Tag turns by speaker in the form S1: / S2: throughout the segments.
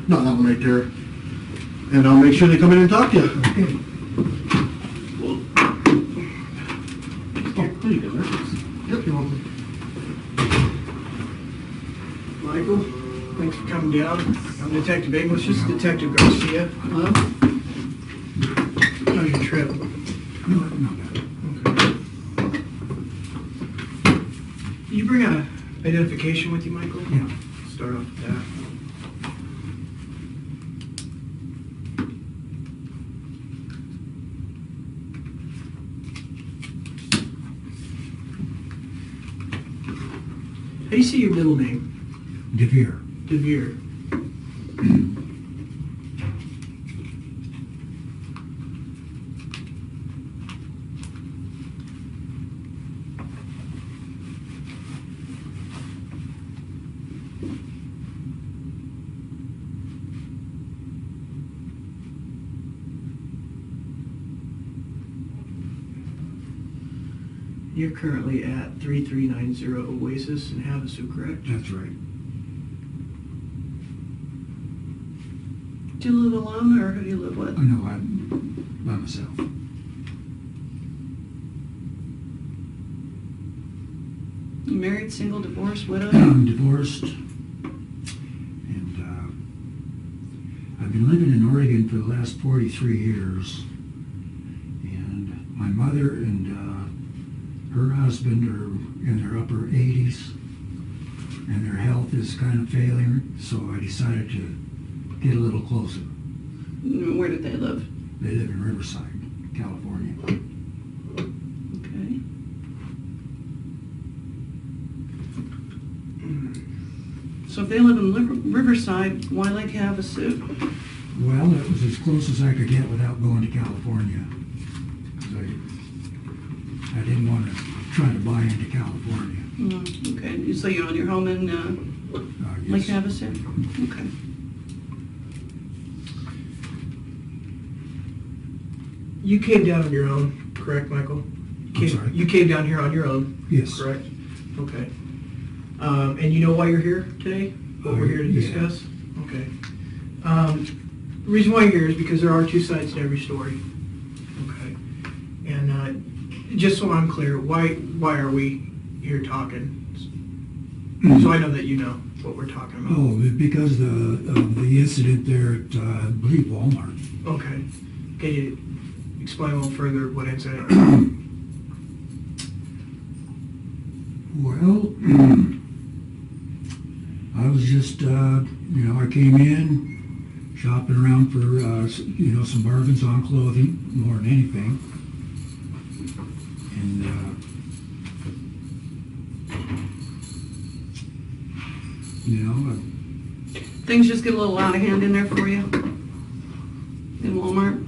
S1: No, that one right there. And I'll make sure they come in and talk to you.
S2: Okay.
S1: Oh, there you go. Yep, you're welcome.
S2: Michael, thanks for coming down. I'm Detective English. This is Detective Garcia. Hello. How's your trip?
S1: Not bad.
S2: Okay. Did you bring a identification with you, Michael?
S1: Yeah.
S2: Start off with that. How do you see your middle name?
S1: DeVere.
S2: DeVere. You're currently at 3390 Oasis in Havasu, correct?
S1: That's right.
S3: Do you live alone, or who do you live with?
S1: I know I'm by myself.
S3: You married, single, divorced, widowed?
S1: I'm divorced. And I've been living in Oregon for the last 43 years. And my mother and her husband are in their upper 80s. And their health is kind of failing. So I decided to get a little closer.
S3: Where did they live?
S1: They live in Riverside, California.
S3: Okay. So if they live in Riverside, why Lake Havasu?
S1: Well, it was as close as I could get without going to California. 'Cause I didn't want to try to buy into California.
S3: Okay. So you own your home in Lake
S1: Yes.
S3: Havasu? Okay.
S2: You came down on your own, correct, Michael?
S1: I'm sorry?
S2: You came down here on your own,
S1: Yes.
S2: correct? Okay. And you know why you're here today? What we're here to
S1: Yeah.
S2: discuss? Okay. The reason why you're here is because there are two sides to every story. Okay. And just so I'm clear, why are we here talking? So I know that you know what we're talking about.
S1: Oh, because of the incident there at, I believe, Walmart.
S2: Okay. Can you explain a little further what incident?
S1: Well, I was just, I came in, shopping around for, some bargains on clothing, more than anything. And,
S3: Things just get a little out of hand in there for you? In Walmart?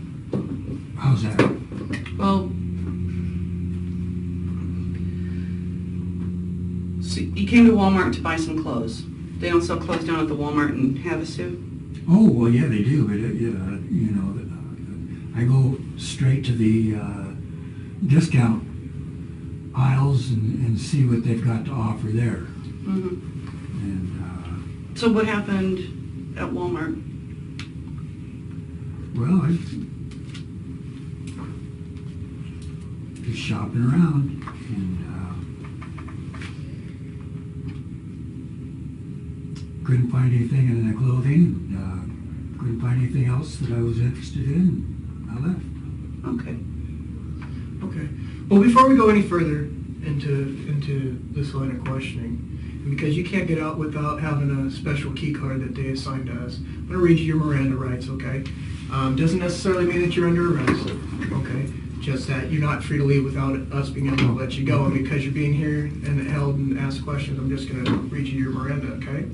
S1: how's that?
S3: Well, so you came to Walmart to buy some clothes. They don't sell clothes down at the Walmart in Havasu?
S1: Oh, well, yeah, they do, but, I go straight to the discount aisles and see what they've got to offer there.
S3: Mm-hmm.
S1: And,
S3: So what happened at Walmart?
S1: well, I was shopping around and couldn't find anything in the clothing, couldn't find anything else that I was interested in. I left.
S3: Okay.
S2: Okay. Well, before we go any further into this line of questioning, because you can't get out without having a special key card that they assigned to us, I'm going to read you your Miranda rights, okay? Doesn't necessarily mean that you're under arrest, okay? Just that you're not free to leave without us being able to let you go. And because you're being here and held and asked questions, I'm just going to read you your Miranda, okay?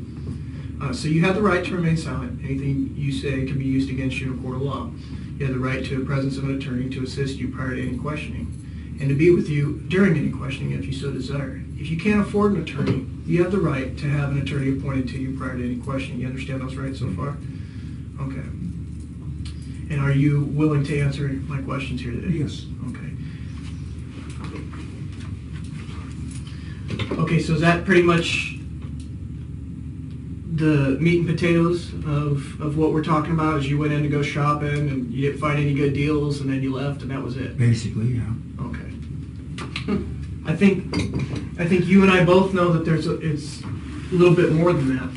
S2: So you have the right to remain silent. Anything you say can be used against you in a court of law. You have the right to the presence of an attorney to assist you prior to any questioning, and to be with you during any questioning if you so desire. If you can't afford an attorney, you have the right to have an attorney appointed to you prior to any questioning. You understand those rights so far? Okay. And are you willing to answer my questions here today?
S1: Yes.
S2: Okay. Okay, so is that pretty much the meat and potatoes of what we're talking about is you went in to go shopping and you didn't find any good deals and then you left and that was it?
S1: Basically, yeah.
S2: Okay. I think you and I both know that it's a little bit more than that.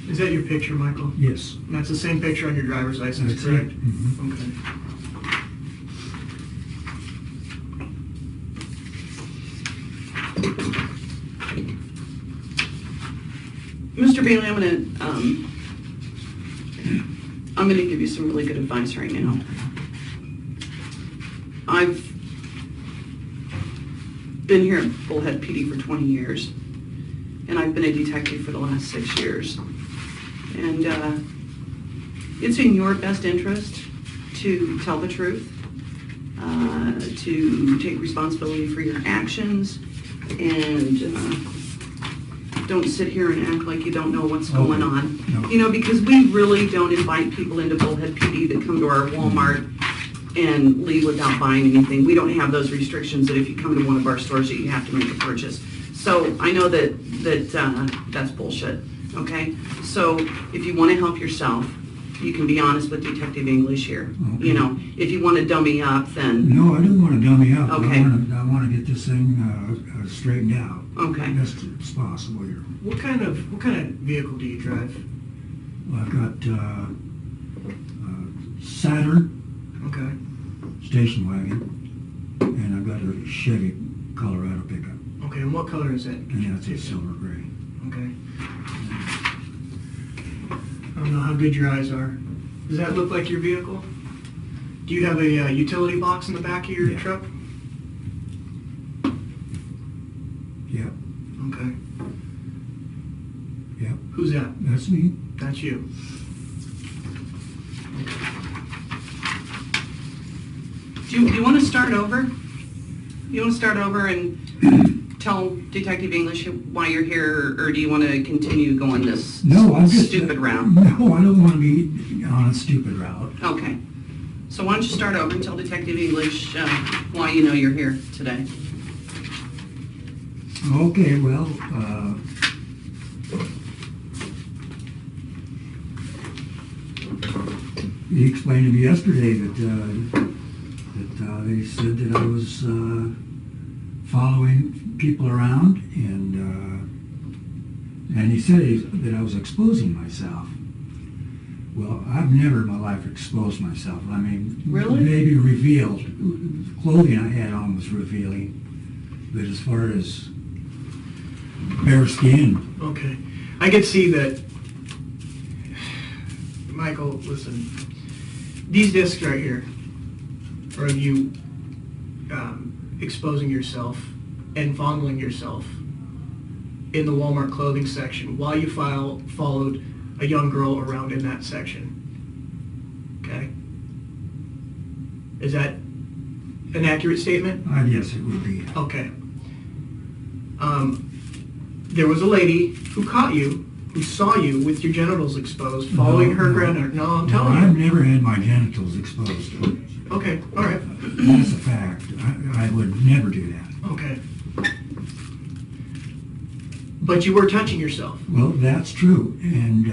S2: Is that your picture, Michael?
S1: Yes.
S2: And that's the same picture on your driver's license,
S1: That's
S2: correct?
S1: it. Mhm.
S2: Okay.
S3: Mr. Bailey, I'm gonna give you some really good advice right now. I've been here at Bullhead PD for 20 years, and I've been a detective for the last 6 years. And it's in your best interest to tell the truth, to take responsibility for your actions, and don't sit here and act like you don't know what's going on.
S1: No.
S3: You know, because we really don't invite people into Bullhead PD that come to our Walmart and leave without buying anything. We don't have those restrictions that if you come to one of our stores that you have to make a purchase. So I know that that's bullshit, okay? So if you want to help yourself, you can be honest with Detective English here.
S1: Okay.
S3: You know, if you want to dummy up, then,
S1: No, I don't want to dummy up.
S3: Okay.
S1: I want to get this thing straightened out.
S3: Okay.
S1: Best as possible here.
S2: What kind of vehicle do you drive?
S1: Well, I've got Saturn
S2: Okay.
S1: station wagon, and I've got a Chevy Colorado pickup,
S2: Okay, and what color is that?
S1: and that's a silver gray.
S2: Okay. I don't know how good your eyes are. Does that look like your vehicle? Do you have a utility box in the back of your
S1: Yeah.
S2: truck?
S1: Yep,
S2: Okay.
S1: yep,
S2: Who's that?
S1: that's me.
S2: That's you.
S3: do you want to start over? You want to start over and tell Detective English why you're here, or do you want to continue going this
S1: No, I'm just
S3: stupid route?
S1: No, I don't want to be on a stupid route.
S3: Okay. So why don't you start over and tell Detective English why you know you're here today?
S1: Okay, well, he explained to me yesterday that they said that I was following people around, and he said that I was exposing myself. Well, I've never in my life exposed myself. I mean,
S3: Really?
S1: maybe revealed. Clothing I had on was revealing, but as far as bare skin,
S2: Okay. I could see that. Michael, listen. These discs right here are of you exposing yourself and fondling yourself in the Walmart clothing section while you followed a young girl around in that section. Okay? Is that an accurate statement?
S1: yes, it would be.
S2: Okay. There was a lady who caught you, who saw you with your genitals exposed, following her granddaughter. No, I'm telling
S1: I've
S2: you.
S1: never had my genitals exposed.
S2: Okay, all right.
S1: That's a fact. I would never do that.
S2: Okay. But you were touching yourself.
S1: Well, that's true. And,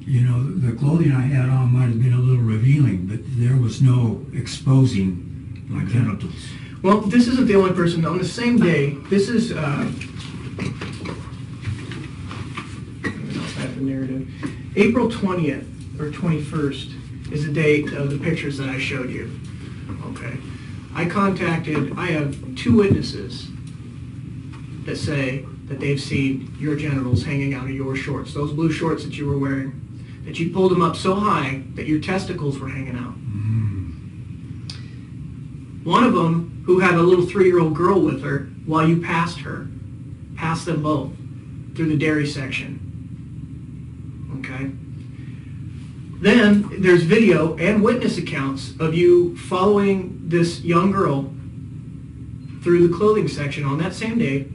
S1: you know, the clothing I had on might have been a little revealing, but there was no exposing my genitals.
S2: Well, this isn't the only person. On the same day, this is, I don't know if I have the narrative. April 20th or 21st is the date of the pictures that I showed you. Okay. I have 2 witnesses that say that they've seen your genitals hanging out of your shorts, those blue shorts that you were wearing, that you pulled them up so high that your testicles were hanging out. One of them, who had a little 3-year-old girl with her, while you passed them both through the dairy section. Okay? Then there's video and witness accounts of you following this young girl through the clothing section on that same day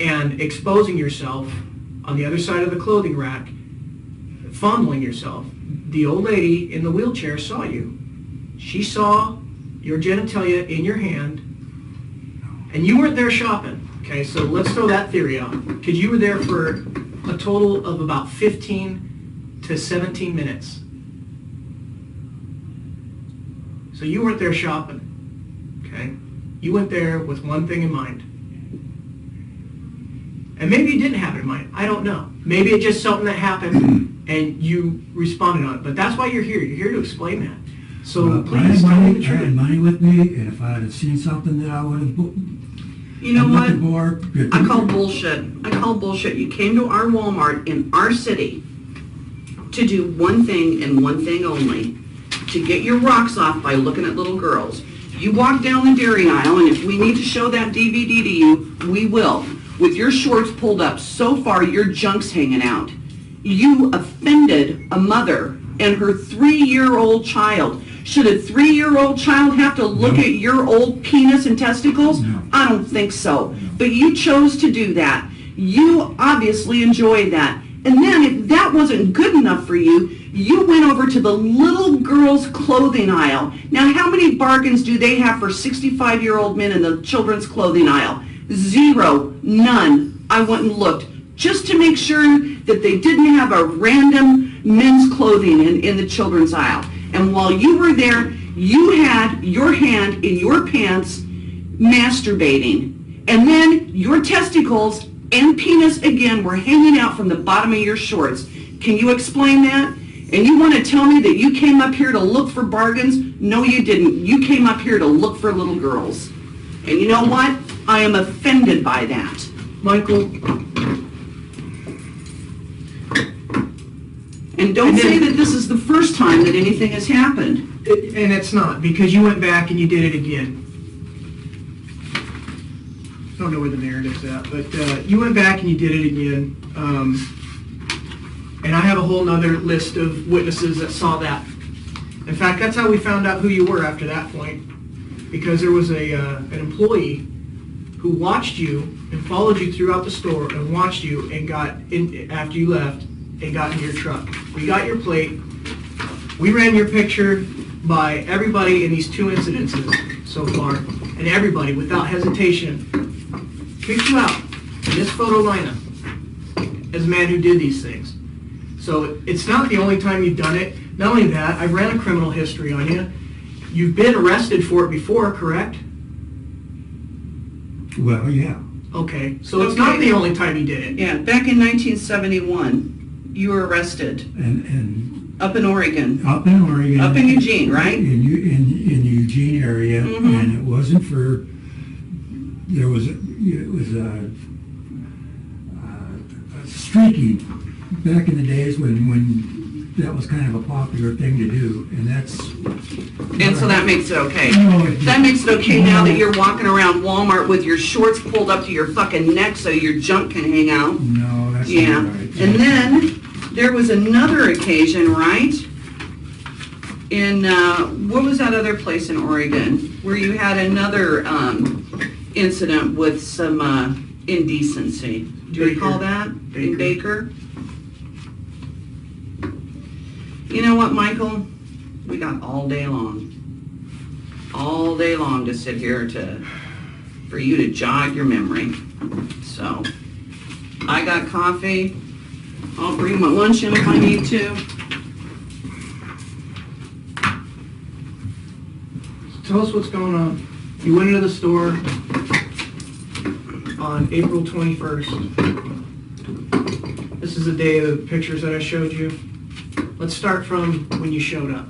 S2: and exposing yourself on the other side of the clothing rack, fondling yourself. The old lady in the wheelchair saw you. She saw your genitalia in your hand, and you weren't there shopping. Okay, so let's throw that theory out, because you were there for a total of about 15 to 17 minutes. So you weren't there shopping, okay? You went there with one thing in mind. And maybe you didn't have it in mind. I don't know. Maybe it's just something that happened and you responded on it. But that's why you're here. You're here to explain that. So please tell me the
S1: I had
S2: truth.
S1: money with me, and if I had seen something that I would have...
S3: You know what? I call
S1: call
S3: bullshit. I call bullshit. You came to our Walmart in our city to do one thing and one thing only, to get your rocks off by looking at little girls. You walk down the dairy aisle, and if we need to show that DVD to you, we will. With your shorts pulled up so far, your junk's hanging out. You offended a mother and her 3-year-old child. Should a 3-year-old child have to look
S1: No.
S3: at your old penis and testicles?
S1: No.
S3: I don't think so.
S1: No.
S3: But you chose to do that. You obviously enjoyed that. And then if that wasn't good enough for you, you went over to the little girls' clothing aisle. Now, how many bargains do they have for 65-year-old men in the children's clothing aisle? 0, none. I went and looked just to make sure that they didn't have a random men's clothing in the children's aisle. And while you were there, you had your hand in your pants masturbating. And then your testicles and penis again were hanging out from the bottom of your shorts. Can you explain that? And you want to tell me that you came up here to look for bargains? No, you didn't. You came up here to look for little girls. And you know what? I am offended by that.
S2: Michael,
S3: And don't say that this is the first time that anything has happened.
S2: and it's not, because you went back and you did it again. I don't know where the narrative's at, but you went back and you did it again. And I have a whole nother list of witnesses that saw that. In fact, that's how we found out who you were after that point, because there was an employee who watched you and followed you throughout the store and watched you and got in after you left and got in your truck. We got your plate. We ran your picture by everybody in these 2 incidences so far, and everybody, without hesitation, picked you out in this photo lineup as a man who did these things. So it's not the only time you've done it. Not only that, I've ran a criminal history on you. You've been arrested for it before, correct?
S1: Well, yeah.
S2: Okay, so it's not the only time you did it.
S3: Yeah, back in 1971, you were arrested
S1: And
S3: up in Oregon.
S1: up in Oregon.
S3: Up in Eugene, right?
S1: In the Eugene area,
S3: Mhm.
S1: and it wasn't for, it was streaking back in the days when that was kind of a popular thing to do, and that's...
S3: And so that makes it okay.
S1: No, it
S3: That makes it okay now that you're walking around Walmart with your shorts pulled up to your fucking neck so your junk can hang out.
S1: No, that's
S3: Yeah.
S1: not right.
S3: And then there was another occasion, right? In, what was that other place in Oregon? Where you had another incident with some indecency. Do you recall that? In Baker? You know what, Michael? We got all day long to sit here for you to jog your memory. So, I got coffee. I'll bring my lunch in if I need to.
S2: Tell us what's going on. You went into the store on April 21st. This is the day of the pictures that I showed you. Let's start from when you showed up.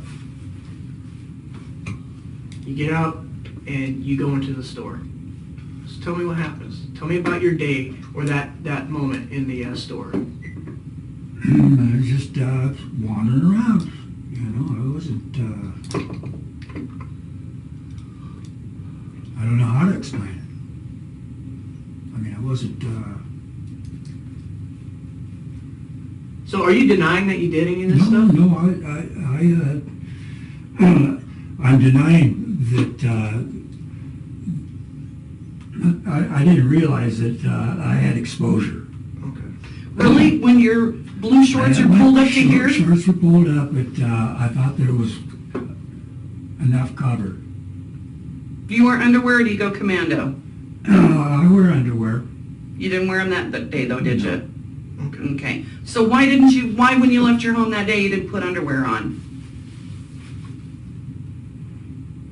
S2: You get out and you go into the store. So tell me what happens. Tell me about your day or that moment in the store.
S1: I was just wandering around. You know, I wasn't... I don't know how to explain it. I mean, I wasn't...
S2: So are you denying that you did any of this
S1: No,
S2: stuff?
S1: no, I'm denying that I didn't realize that I had exposure.
S2: Okay.
S3: Really? When your blue shorts are
S1: My
S3: pulled up to here?
S1: Shorts were pulled up, but I thought there was enough cover.
S3: Do you wear underwear or do you go commando?
S1: I wear underwear.
S3: You didn't wear them that day though, did you?
S2: Okay.
S3: Okay. So why when you left your home that day, you didn't put underwear on?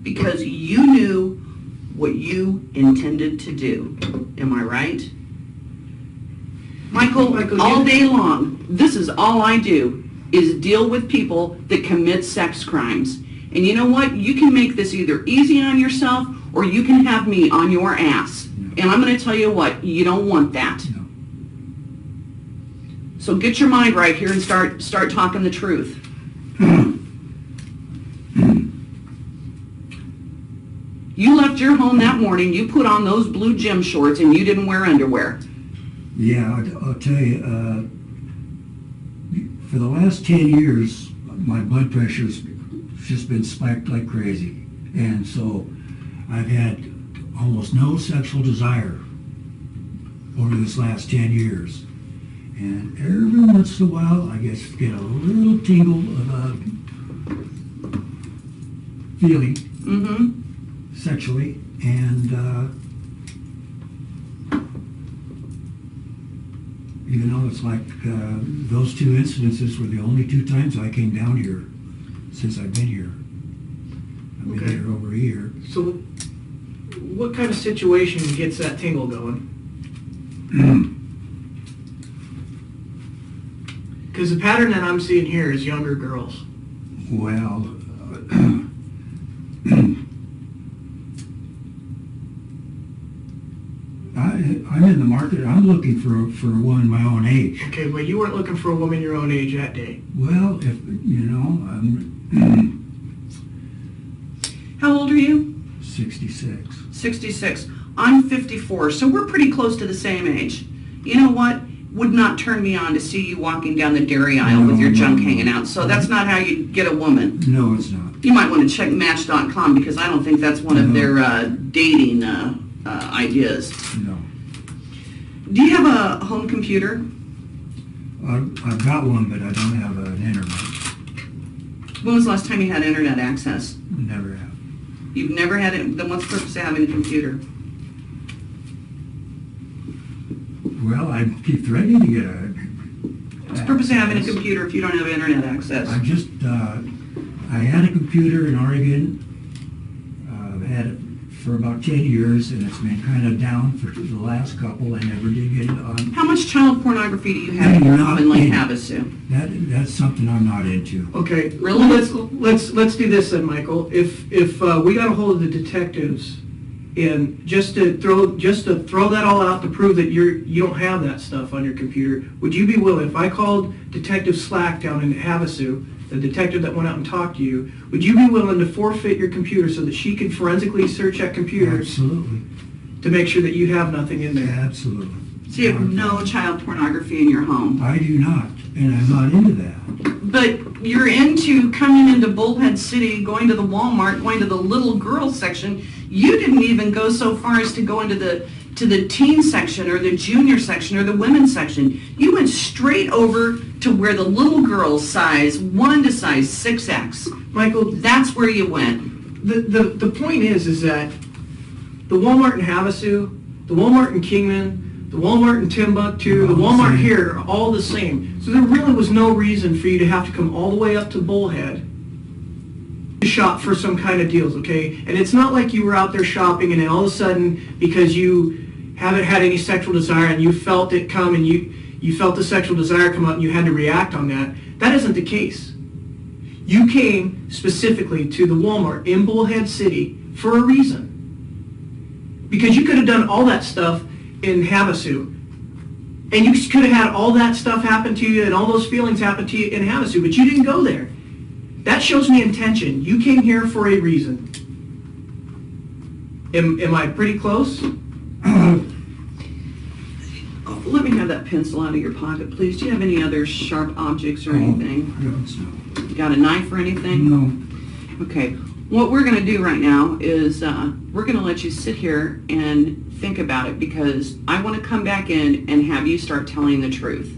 S3: Because you knew what you intended to do. Am I right? Michael, all day long, this is all I do, is deal with people that commit sex crimes. And you know what? You can make this either easy on yourself or you can have me on your ass.
S1: No.
S3: And I'm going to tell you what, you don't want that.
S1: No.
S3: So get your mind right here and start talking the truth. You left your home that morning, you put on those blue gym shorts, and you didn't wear underwear.
S1: Yeah, I'll tell you, for the last 10 years, my blood pressure's just been spiked like crazy. And so I've had almost no sexual desire over this last 10 years. And every once in a while, I guess get a little tingle of a feeling sexually. And even though it's like those two incidences were the only two times I came down here since I've been here. I've been here over a year.
S2: So what kind of situation gets that tingle going? Because the pattern that I'm seeing here is younger girls.
S1: Well, I'm in the market. I'm looking for a woman my own age.
S2: Okay, but you weren't looking for a woman your own age that day.
S1: Well, if you know, I'm
S3: How old are you?
S1: 66.
S3: 66. I'm 54, so we're pretty close to the same age. You know what? Would not turn me on to see you walking down the dairy aisle with your junk hanging out. So that's not how you get a woman.
S1: No, it's not.
S3: You might want to check Match.com because I don't think that's one of their dating ideas.
S1: No.
S3: Do you have a home computer?
S1: I've got one, but I don't have an internet.
S3: When was the last time you had internet access?
S1: Never have.
S3: You've never had it? Then what's the purpose of having a computer?
S1: Well, I keep threatening to get a.
S3: What's the purpose of having a computer if you don't have internet access?
S1: I just, I had a computer in Oregon. I've had it for about 10 years, and it's been kind of down for the last couple. I never did get it on.
S3: How much child pornography do you have in your home in Lake Havasu?
S1: That's something I'm not into.
S2: Okay,
S3: Really?
S2: Let's do this then, Michael. If we got a hold of the detectives, and just to throw that all out to prove that you don't have that stuff on your computer, would you be willing? If I called Detective Slack down in Havasu, the detective that went out and talked to you, would you be willing to forfeit your computer so that she could forensically search that computer
S1: Absolutely.
S2: to make sure that you have nothing in there?
S1: Absolutely.
S3: So you have no child pornography in your home.
S1: I do not, and I'm not into that.
S3: But you're into coming into Bullhead City, going to the Walmart, going to the little girl section. You didn't even go so far as to go into the teen section or the junior section or the women's section. You went straight over to where the little girls size 1 to size 6X.
S2: Michael,
S3: That's where you went.
S2: the point is that the Walmart in Havasu, the Walmart in Kingman, the Walmart in Timbuktu, the Walmart here are all the same. So there really was no reason for you to have to come all the way up to Bullhead to shop for some kind of deals, okay? And it's not like you were out there shopping and then all of a sudden, because you haven't had any sexual desire and you felt it come and you felt the sexual desire come up and you had to react on that. That isn't the case. You came specifically to the Walmart in Bullhead City for a reason. Because you could have done all that stuff in Havasu. And you could have had all that stuff happen to you and all those feelings happen to you in Havasu, but you didn't go there. That shows me intention. You came here for a reason. Am I pretty close?
S3: Let me have that pencil out of your pocket, please. Do you have any other sharp objects or anything?
S1: Heavens, no.
S3: You got a knife or anything?
S1: No.
S3: Okay. what we're going to do right now is we're going to let you sit here and think about it, because I want to come back in and have you start telling the truth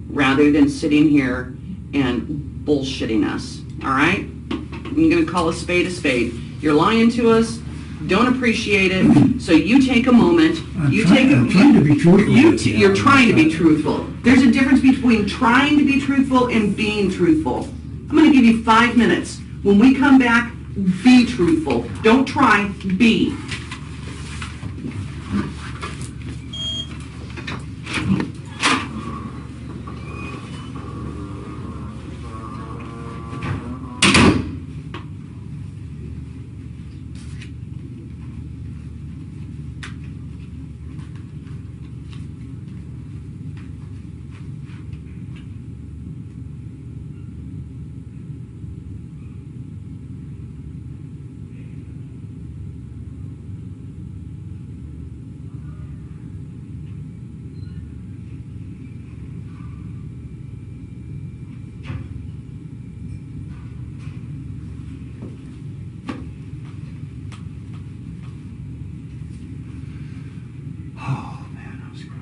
S3: rather than sitting here and bullshitting us. All right? I'm going to call a spade a spade. You're lying to us. Don't appreciate it. So you take a moment.
S1: I'm trying to be truthful.
S3: You're trying to be truthful. There's a difference between trying to be truthful and being truthful. I'm going to give you 5 minutes. When we come back, be truthful. Don't try, be.
S1: Oh, man, I'm screwed.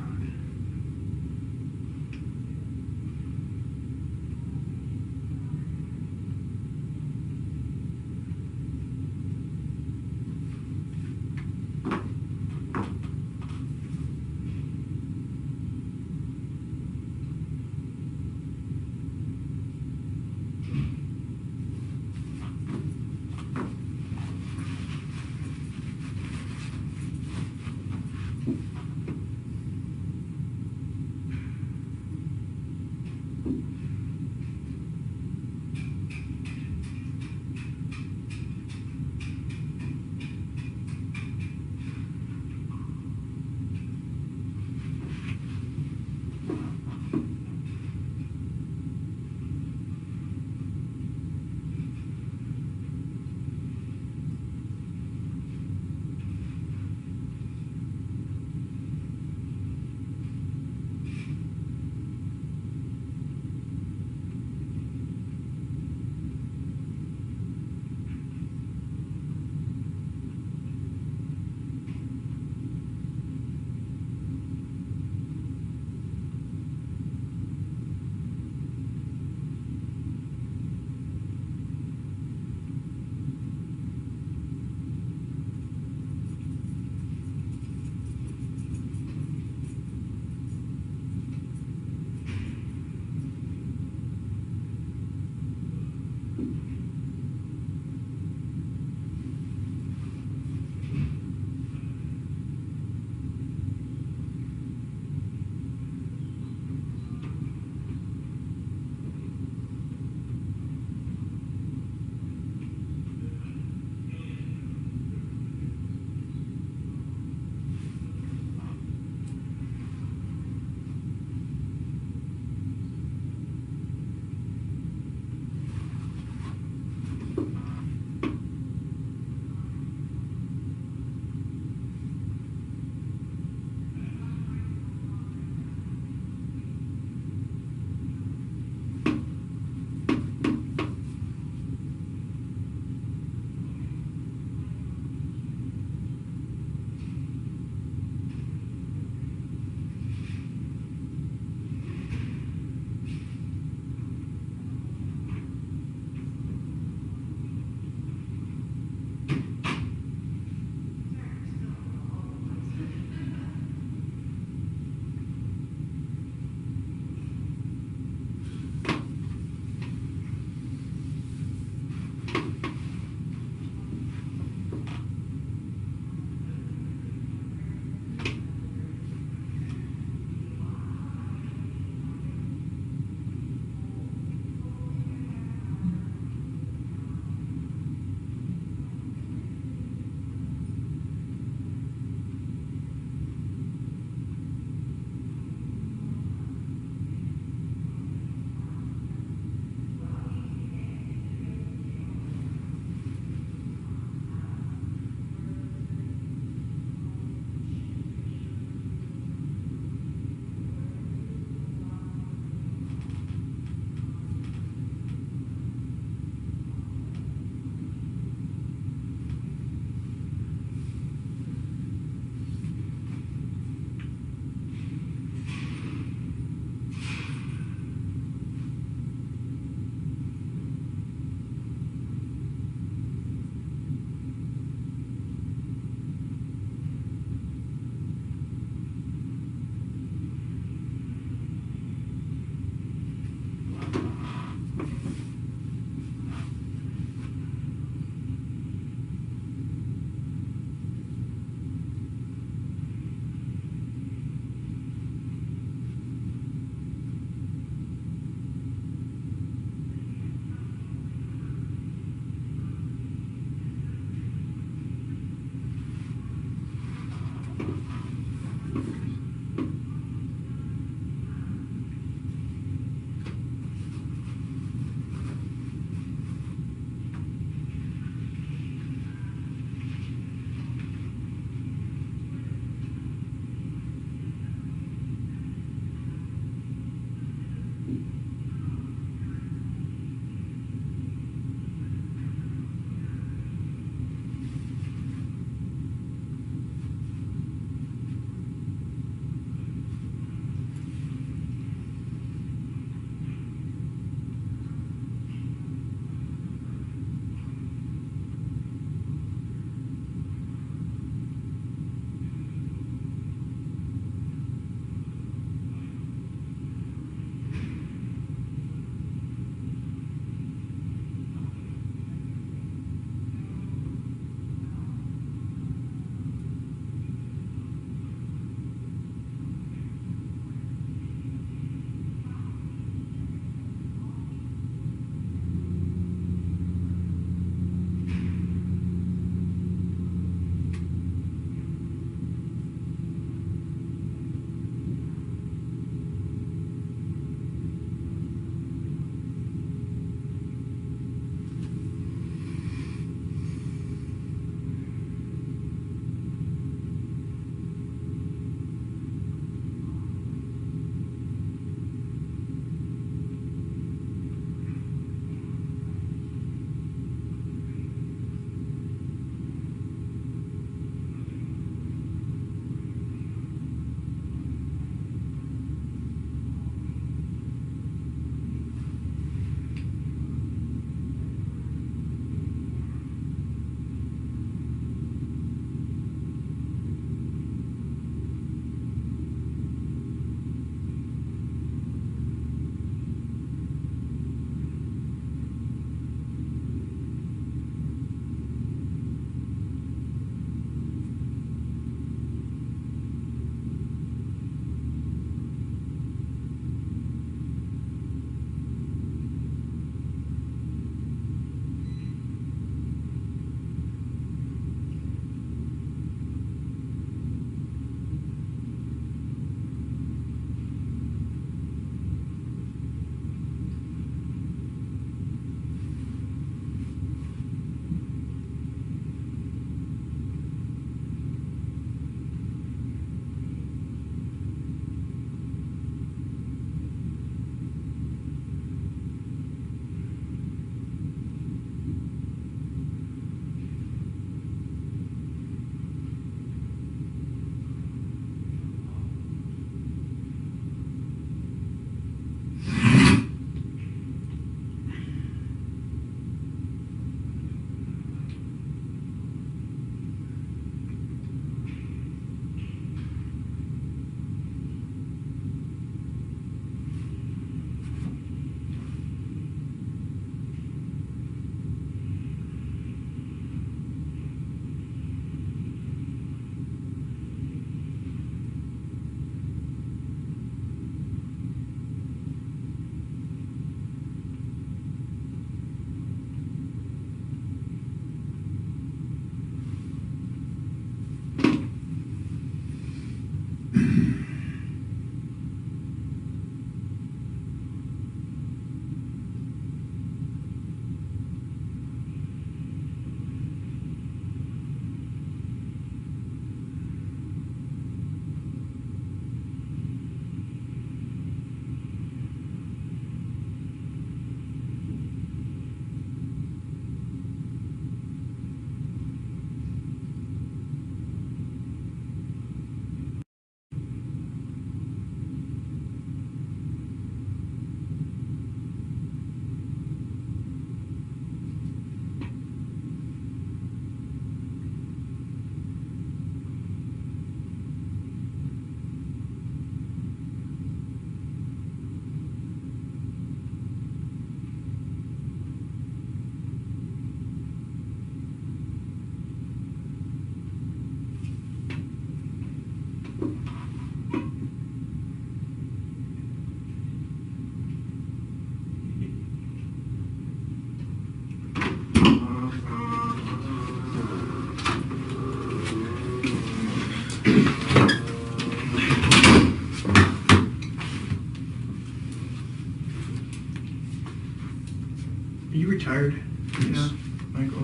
S2: Are you retired?
S1: Yes.
S2: Yeah, Michael.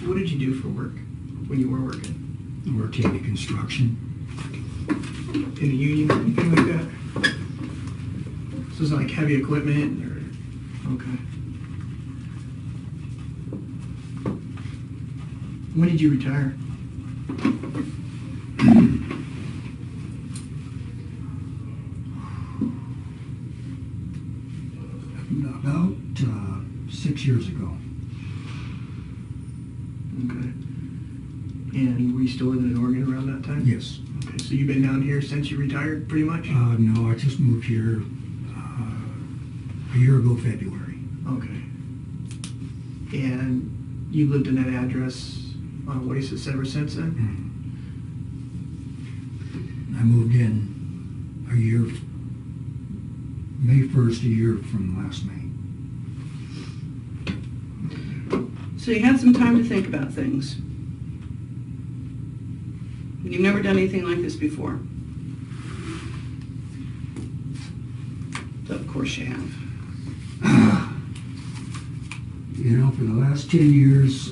S2: What did you do for work when you were working?
S1: Worked heavy construction.
S2: In a union or anything like that? So it's like heavy equipment or, okay. When did you retire?
S1: About 6 years ago.
S2: Okay. And were you still living in Oregon around that time?
S1: Yes.
S2: Okay, so you've been down here since you retired, pretty much?
S1: No, I just moved here a year ago, February.
S2: Okay. And you lived in that address on Oasis ever since then?
S1: I moved in a year, May 1st, a year from last May.
S3: So you had some time to think about things. You've never done anything like this before. So of course you have.
S1: You know, for the last 10 years,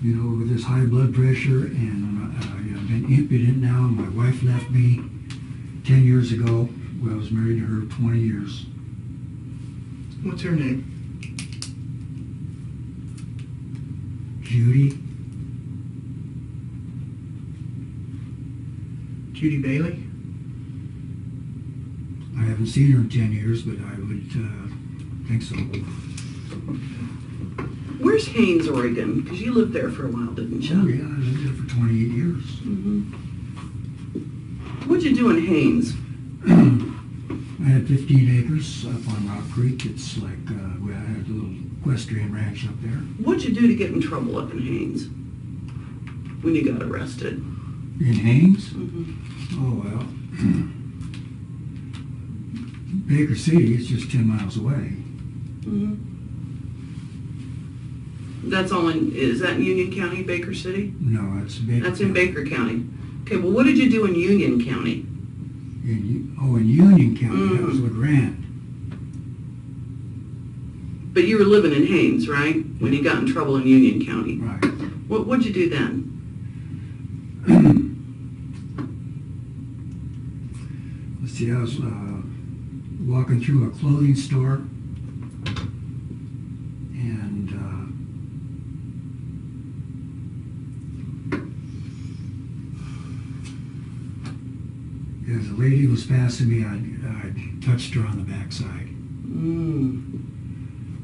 S1: you know, with this high blood pressure, and I've been impotent now. My wife left me 10 years ago. Well, I was married to her 20 years.
S2: What's her name?
S1: Judy.
S2: Judy Bailey?
S1: I haven't seen her in 10 years, but I would think so.
S3: Where's Haines, Oregon? Because you lived there for a while, didn't you?
S1: Oh, yeah, I lived there for 28 years.
S3: What'd you do in Haines?
S1: I had 15 acres up on Rock Creek. It's like, I had a little equestrian ranch up there.
S3: What'd you do to get in trouble up in Haines when you got arrested?
S1: In Haines?
S3: Mm-hmm.
S1: Oh, well. Baker City is just 10 miles away.
S3: Mm-hmm. That's all in, is that in Union County, Baker City?
S1: No, it's Baker
S3: That's in
S1: County.
S3: Baker County. Okay, well, what did you do in Union County?
S1: In Union County, that was
S3: Mm.
S1: LeGrand.
S3: But you were living in Haines, right? When you got in trouble in Union County.
S1: Right.
S3: What'd you do then?
S1: Let's see, I was walking through a clothing store, and as a lady was passing me, I touched her on the backside.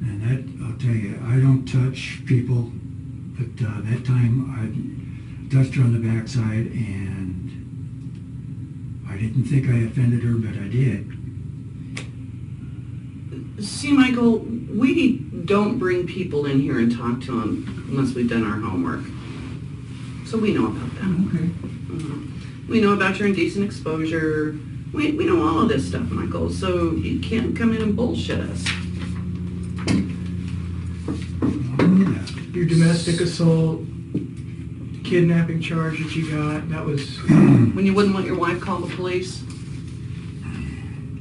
S1: And that, I'll tell you, I don't touch people, but that time I touched her on the backside, and I didn't think I offended her, but I did.
S3: See, Michael, we don't bring people in here and talk to them unless we've done our homework. So we know about them.
S1: Okay.
S3: We know about your indecent exposure. We know all of this stuff, Michael, so you can't come in and bullshit us.
S1: I'll know that.
S2: Your domestic assault, kidnapping charge that you got, that was...
S3: When you wouldn't let your wife call the police?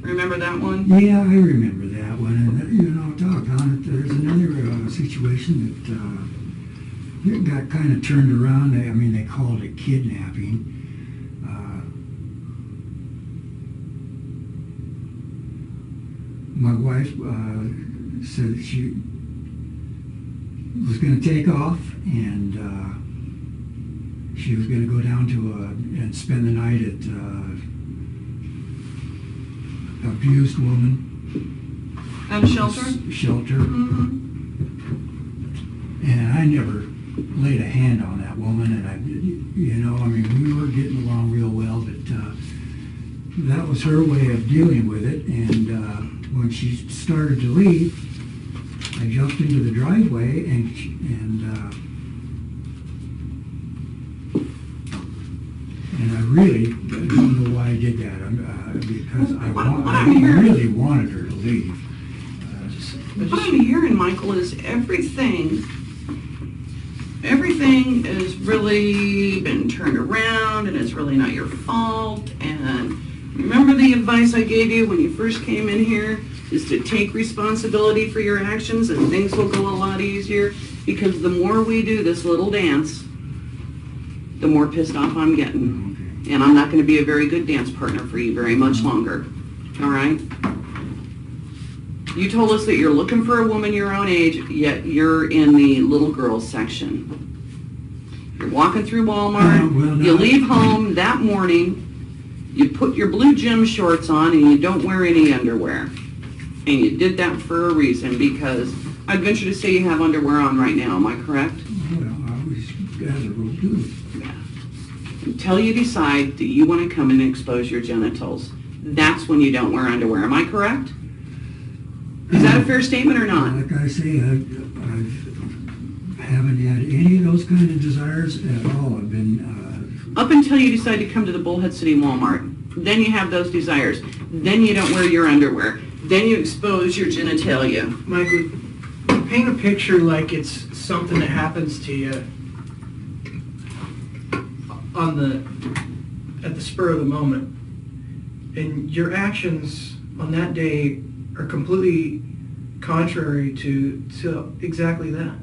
S3: Remember that one?
S1: Yeah, I remember that one. And, you know, doggone it, there's another situation that it got kind of turned around. I mean, they called it kidnapping. My wife said that she was going to take off, and she was going to go down to and spend the night at abused woman
S3: At a shelter?
S1: shelter.
S3: Mm-hmm.
S1: And I never laid a hand on that woman, and you know, I mean, we were getting along real well, but that was her way of dealing with it. And when she started to leave, I jumped into the driveway, and I really don't know why I did that, because I really wanted her to leave.
S3: What I'm hearing, Michael, is everything has really been turned around, and it's really not your fault, and Remember the advice I gave you when you first came in here? Is to take responsibility for your actions and things will go a lot easier. Because the more we do this little dance, the more pissed off I'm getting.
S1: Okay.
S3: And I'm not going to be a very good dance partner for you very much longer. All right? You told us that you're looking for a woman your own age, yet you're in the little girls section. You're walking through Walmart,
S1: Well, no,
S3: you leave home that morning, you put your blue gym shorts on and you don't wear any underwear. And you did that for a reason, because I'd venture to say you have underwear on right now, am I correct?
S1: Well, I always rather will do it.
S3: Yeah. Until you decide that you want to come and expose your genitals, that's when you don't wear underwear, am I correct? Is that a fair statement or not?
S1: Like I say, I haven't had any of those kind of desires at all. I've been,
S3: Up until you decide to come to the Bullhead City Walmart, then you have those desires. Then you don't wear your underwear. Then you expose your genitalia.
S2: Michael, you paint a picture like it's something that happens to you at the spur of the moment. And your actions on that day are completely contrary to exactly that.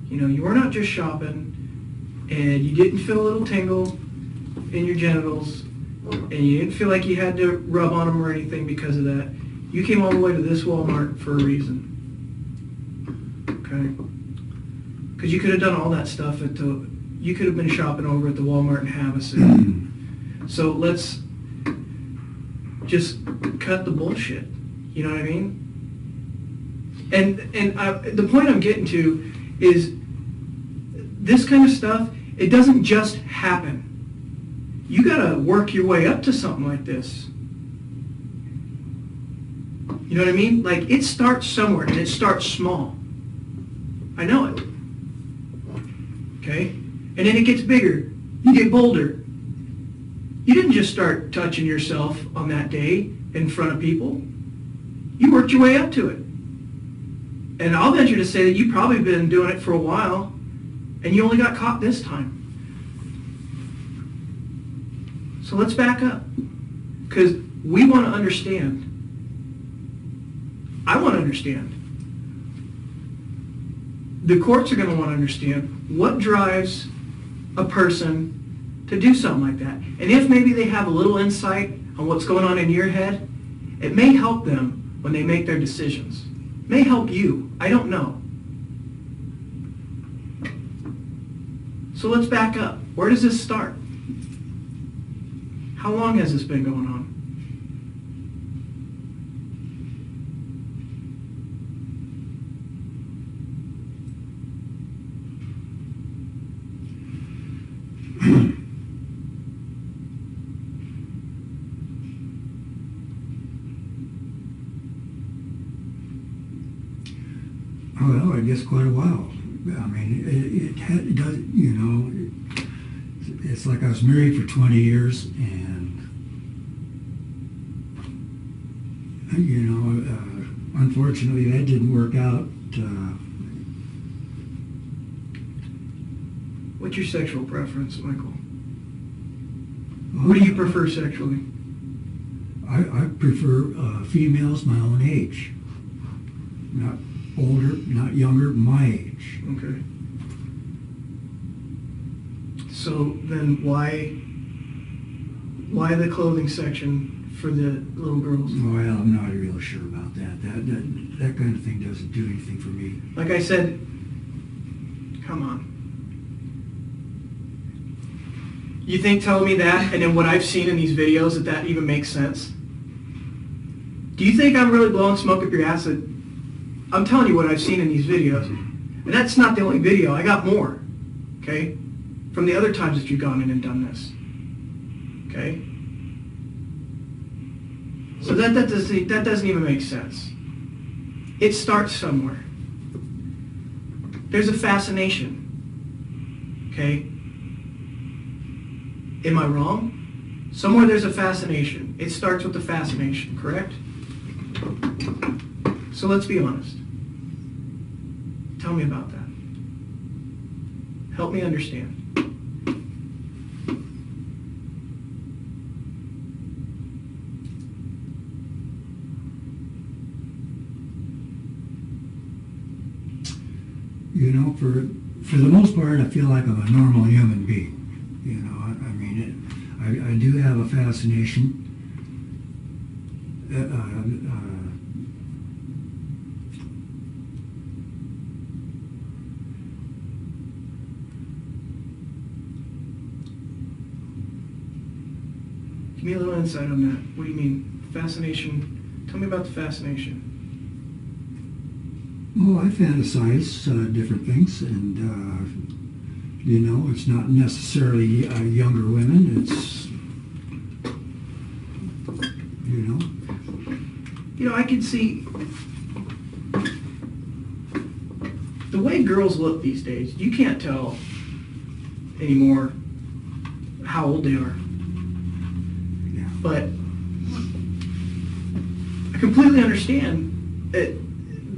S2: You know, you were not just shopping, and you didn't feel a little tingle in your genitals, and you didn't feel like you had to rub on them or anything because of that. You came all the way to this Walmart for a reason. Okay? Because you could have done all that stuff you could have been shopping over at the Walmart in Havasu. So let's just cut the bullshit. You know what I mean? And the point I'm getting to is this kind of stuff, it doesn't just happen. You gotta work your way up to something like this. You know what I mean? Like, it starts somewhere, and it starts small. I know it. Okay? And then it gets bigger. You get bolder. You didn't just start touching yourself on that day in front of people. You worked your way up to it. And I'll venture to say that you've probably been doing it for a while, and you only got caught this time. So let's back up, because we want to understand. I want to understand. The courts are going to want to understand what drives a person to do something like that. And if maybe they have a little insight on what's going on in your head, it may help them when they make their decisions. It may help you. I don't know. So let's back up. Where does this start? How long has this been going on?
S1: Well, I guess quite a while. I mean, it does, you know, it's like I was married for 20 years, and, you know, unfortunately that didn't work out.
S2: What's your sexual preference, Michael? What do you prefer sexually?
S1: I prefer females my own age. Not older, not younger, my age.
S2: Okay. So then why the clothing section for the little girls?
S1: Well, I'm not real sure about that. That kind of thing doesn't do anything for me.
S2: Like I said, come on. You think telling me that and then what I've seen in these videos that even makes sense? Do you think I'm really blowing smoke up your ass? I'm telling you what I've seen in these videos. And that's not the only video. I got more. Okay? From the other times that you've gone in and done this. Okay? So that doesn't even make sense. It starts somewhere. There's a fascination. Okay? Am I wrong? Somewhere there's a fascination. It starts with the fascination, correct? So let's be honest. Tell me about that. Help me understand.
S1: You know, for the most part, I feel like I'm a normal human being. You know, I mean, I do have a fascination.
S2: Give me a little insight on that. What do you mean? Fascination. Tell me about the fascination.
S1: Well, I fantasize different things, and you know, it's not necessarily younger women. It's
S2: You know, I can see the way girls look these days. You can't tell anymore how old they are.
S1: Yeah.
S2: But I completely understand that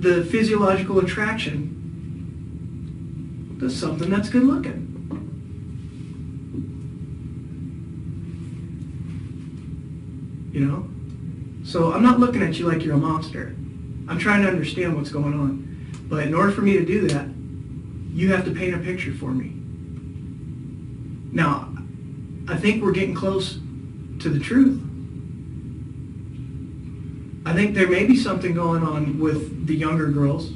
S2: the physiological attraction to something that's good looking. You know? So I'm not looking at you like you're a monster. I'm trying to understand what's going on. But in order for me to do that, you have to paint a picture for me. Now, I think we're getting close to the truth. I think there may be something going on with the younger girls.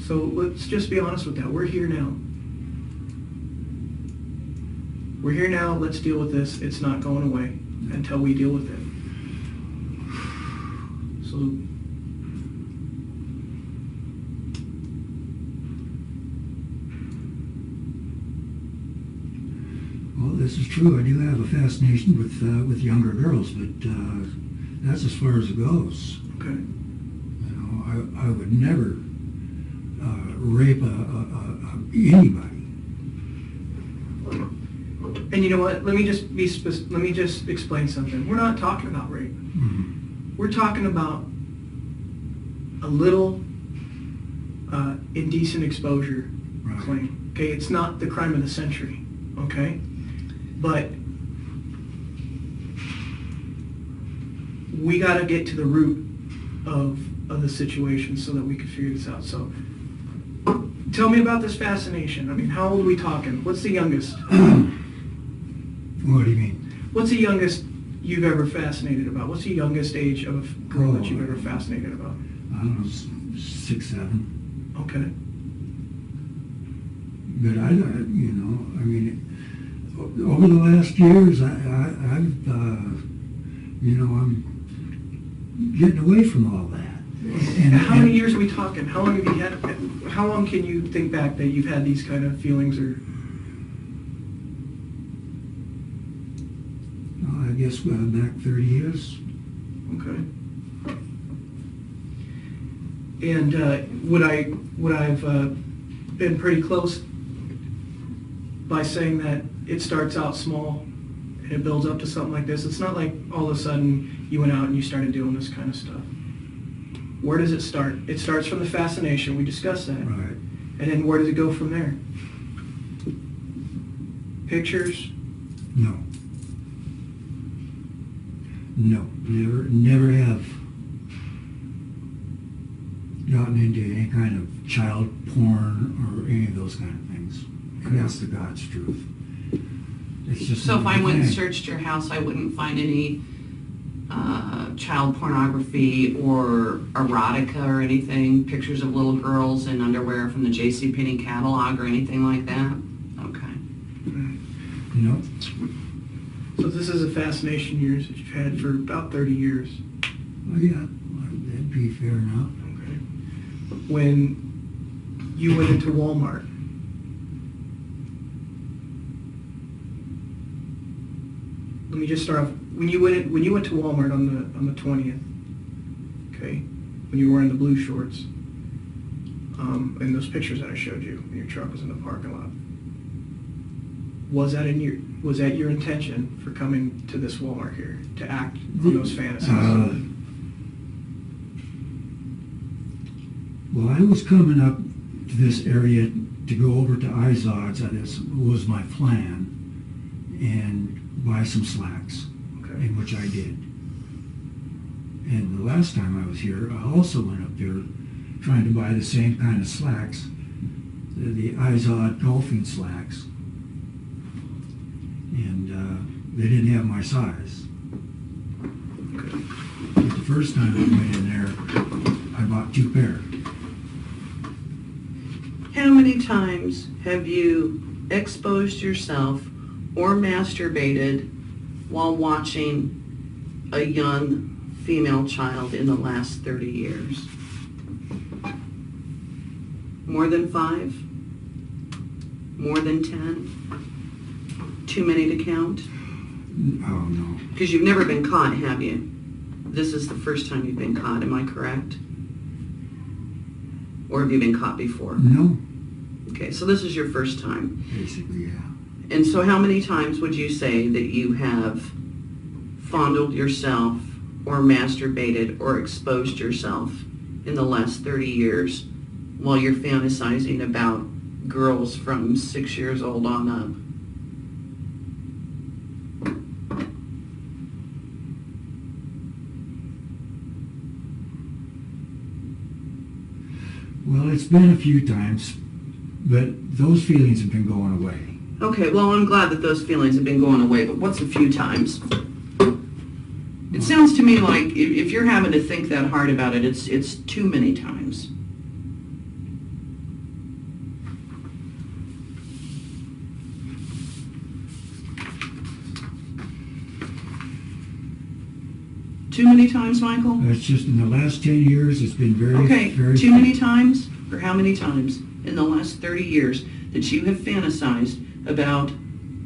S2: So let's just be honest with that. We're here now. We're here now. Let's deal with this. It's not going away until we deal with it. So
S1: well, this is true. I do have a fascination with younger girls, but that's as far as it goes.
S2: okay.
S1: You know, I would never rape anybody.
S2: And you know what? Let me just explain something. We're not talking about rape.
S1: Mm-hmm.
S2: We're talking about a little indecent exposure
S1: Right.
S2: claim. Okay, it's not the crime of the century. Okay, but we got to get to the root of the situation so that we can figure this out. So, tell me about this fascination. I mean, how old are we talking? What's the youngest?
S1: What do you mean?
S2: What's the youngest you've ever fascinated about? What's the youngest age of a girl that you've ever fascinated about?
S1: I don't know, 6, 7.
S2: Okay.
S1: But I mean, over the last years, I've, I'm getting away from all that.
S2: And how many years are we talking? How long have you had? How long can you think back that you've had these kind of feelings or?
S1: I guess back 30 years.
S2: Okay. And would I've been pretty close by saying that it starts out small and it builds up to something like this? It's not like all of a sudden you went out and you started doing this kind of stuff. Where does it start? It starts from the fascination. We discussed that.
S1: Right.
S2: And then where does it go from there? Pictures?
S1: No. No, never have gotten into any kind of child porn or any of those kind of things. And that's the God's truth. It's just
S3: So if I went and
S1: thing.
S3: searched your house, I wouldn't find any child pornography or erotica or anything, pictures of little girls in underwear from the JCPenney catalog or anything like that? Okay.
S1: No.
S2: So this is a fascination of yours that you've had for about 30 years.
S1: Well, yeah, that'd be fair enough.
S2: Okay. When you went into Walmart, let me just start off. When you went to Walmart on the 20th, okay, when you were wearing the blue shorts, and those pictures that I showed you, and your truck was in the parking lot. Was that your intention for coming to this Walmart here to act on those fantasies?
S1: Well, I was coming up to this area to go over to Izod's. That was my plan, and buy some slacks,
S2: Okay.
S1: in which I did. And the last time I was here, I also went up there trying to buy the same kind of slacks, the Izod golfing slacks. And they didn't have my size. But the first time I went in there, I bought 2 pair.
S3: How many times have you exposed yourself or masturbated while watching a young female child in the last 30 years? More than 5? More than 10? Too many to count?
S1: Oh, no.
S3: Because you've never been caught, have you? This is the first time you've been caught, am I correct? Or have you been caught before?
S1: No,
S3: Okay, so this is your first time.
S1: basically, yeah.
S3: And so how many times would you say that you have fondled yourself or masturbated or exposed yourself in the last 30 years while you're fantasizing about girls from 6 years old on up?
S1: Well, it's been a few times, but those feelings have been going away.
S3: Okay, well, I'm glad that those feelings have been going away, but what's a few times? It sounds to me like if you're having to think that hard about it, it's too many times. Too many times, Michael?
S1: It's just in the last 10 years, it's been very,
S3: Okay,
S1: very...
S3: too many times? Or how many times in the last 30 years that you have fantasized about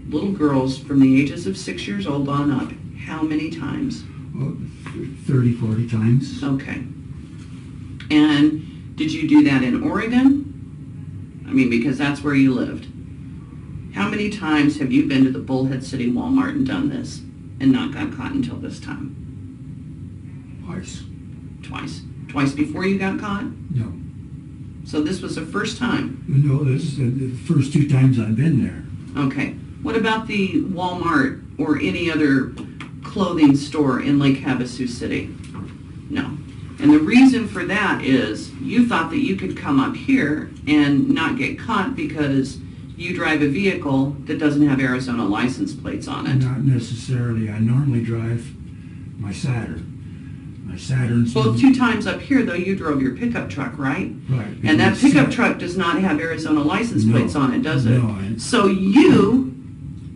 S3: little girls from the ages of 6 years old on up? How many times?
S1: Oh, 30, 40 times.
S3: Okay. And did you do that in Oregon? I mean, because that's where you lived. How many times have you been to the Bullhead City Walmart and done this and not got caught until this time?
S1: Twice.
S3: Twice. Twice before you got caught?
S1: No.
S3: So this was the first time?
S1: No, this is the first 2 times I've been there.
S3: Okay. What about the Walmart or any other clothing store in Lake Havasu City? No. And the reason for that is you thought that you could come up here and not get caught because you drive a vehicle that doesn't have Arizona license plates on it.
S1: Not necessarily. I normally drive my Saturn. My Saturn's...
S3: Well, 2 times up here, though, you drove your pickup truck, right?
S1: Right.
S3: And that pickup truck does not have Arizona license plates on it, does it?
S1: No.
S3: So you,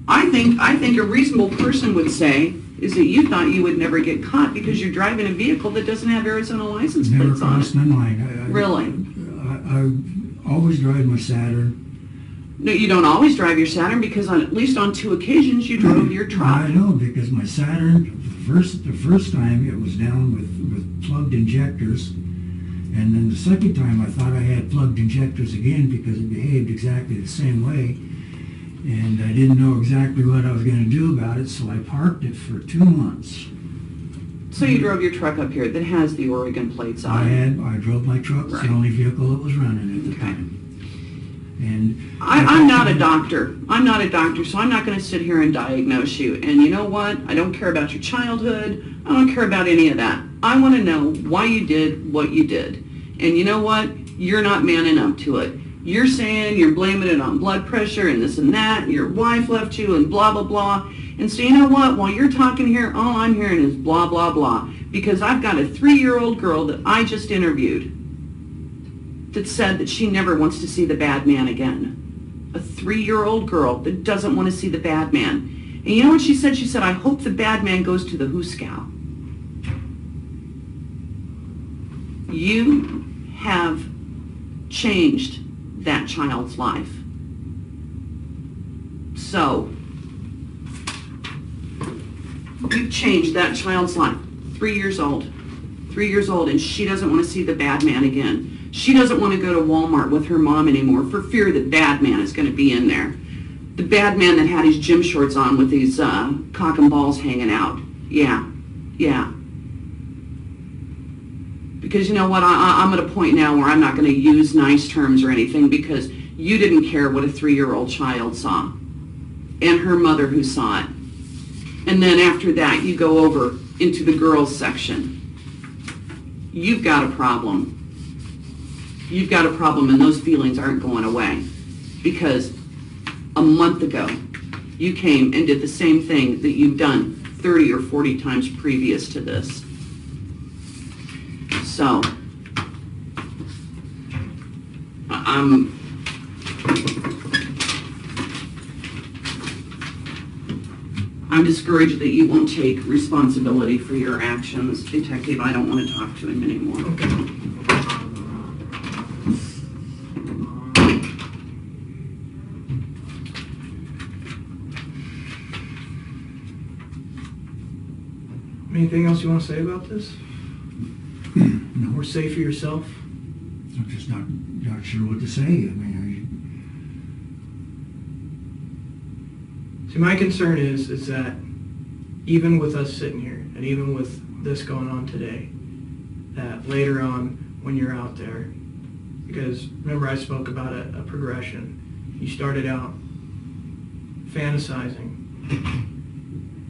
S3: I think a reasonable person would say is that you thought you would never get caught because you're driving a vehicle that doesn't have Arizona license
S1: Never
S3: plates on
S1: crossed
S3: it.
S1: my mind.
S3: Really?
S1: I always drive my Saturn.
S3: No, you don't always drive your Saturn because at least on 2 occasions you drove your truck.
S1: I know, because my Saturn, the first time it was down with plugged injectors, and then the second time I thought I had plugged injectors again because it behaved exactly the same way, and I didn't know exactly what I was going to do about it, so I parked it for 2 months.
S3: So you drove your truck up here that has the Oregon plates on it.
S1: I drove my truck. It's
S3: Right.
S1: the only vehicle that was running at the
S3: Okay.
S1: time. And
S3: I'm not a doctor. I'm not a doctor, so I'm not going to sit here and diagnose you. And you know what? I don't care about your childhood. I don't care about any of that. I want to know why you did what you did. And you know what? You're not manning up to it. You're saying you're blaming it on blood pressure and this and that, and your wife left you and blah, blah, blah. And so you know what? While you're talking here, all I'm hearing is blah, blah, blah. Because I've got a 3-year-old girl that I just interviewed that said that she never wants to see the bad man again. A 3-year-old girl that doesn't want to see the bad man. And you know what she said? She said, I hope the bad man goes to the Hooskow. You have changed that child's life. So, you've changed that child's life. 3 years old. 3 years old, and she doesn't want to see the bad man again. She doesn't want to go to Walmart with her mom anymore for fear that bad man is going to be in there. The bad man that had his gym shorts on with his cock and balls hanging out. Yeah. Because you know what, I'm at a point now where I'm not going to use nice terms or anything because you didn't care what a 3-year-old child saw. And her mother who saw it. And then after that, you go over into the girls section. you've got a problem. You've got a problem, and those feelings aren't going away. Because a month ago, you came and did the same thing that you've done 30 or 40 times previous to this. So, I'm discouraged that you won't take responsibility for your actions. Detective, I don't want to talk to him anymore.
S2: Okay. Anything else you want to say about this?
S1: No,
S2: Or say for yourself?
S1: I'm just not sure what to say. I mean,
S2: See, my concern is that even with us sitting here, and even with this going on today, that later on when you're out there, because remember I spoke about a progression. You started out fantasizing.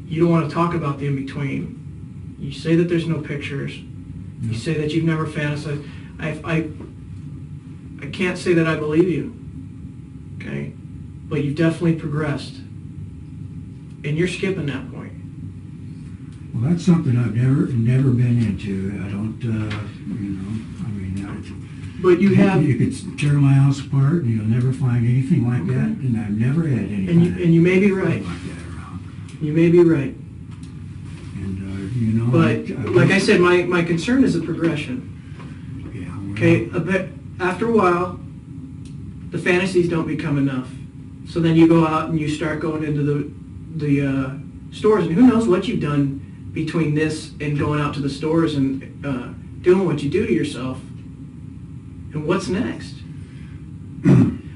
S2: You don't want to talk about the in-between. You say that there's no pictures. You say that you've never fantasized. I can't say that I believe you, okay? But you've definitely progressed. And you're skipping that point.
S1: well, that's something I've never been into. I don't, I mean,
S2: But you have...
S1: You could tear my house apart and you'll never find anything like
S2: Okay.
S1: that, and I've never had anything
S2: And you may be right.
S1: like that around.
S2: You may be right.
S1: And,
S2: But like I said, my concern is the progression.
S1: yeah, well,
S2: Okay, after a while, the fantasies don't become enough. So then you go out and you start going into the stores, and who knows what you've done between this and going out to the stores and doing what you do to yourself. And what's next?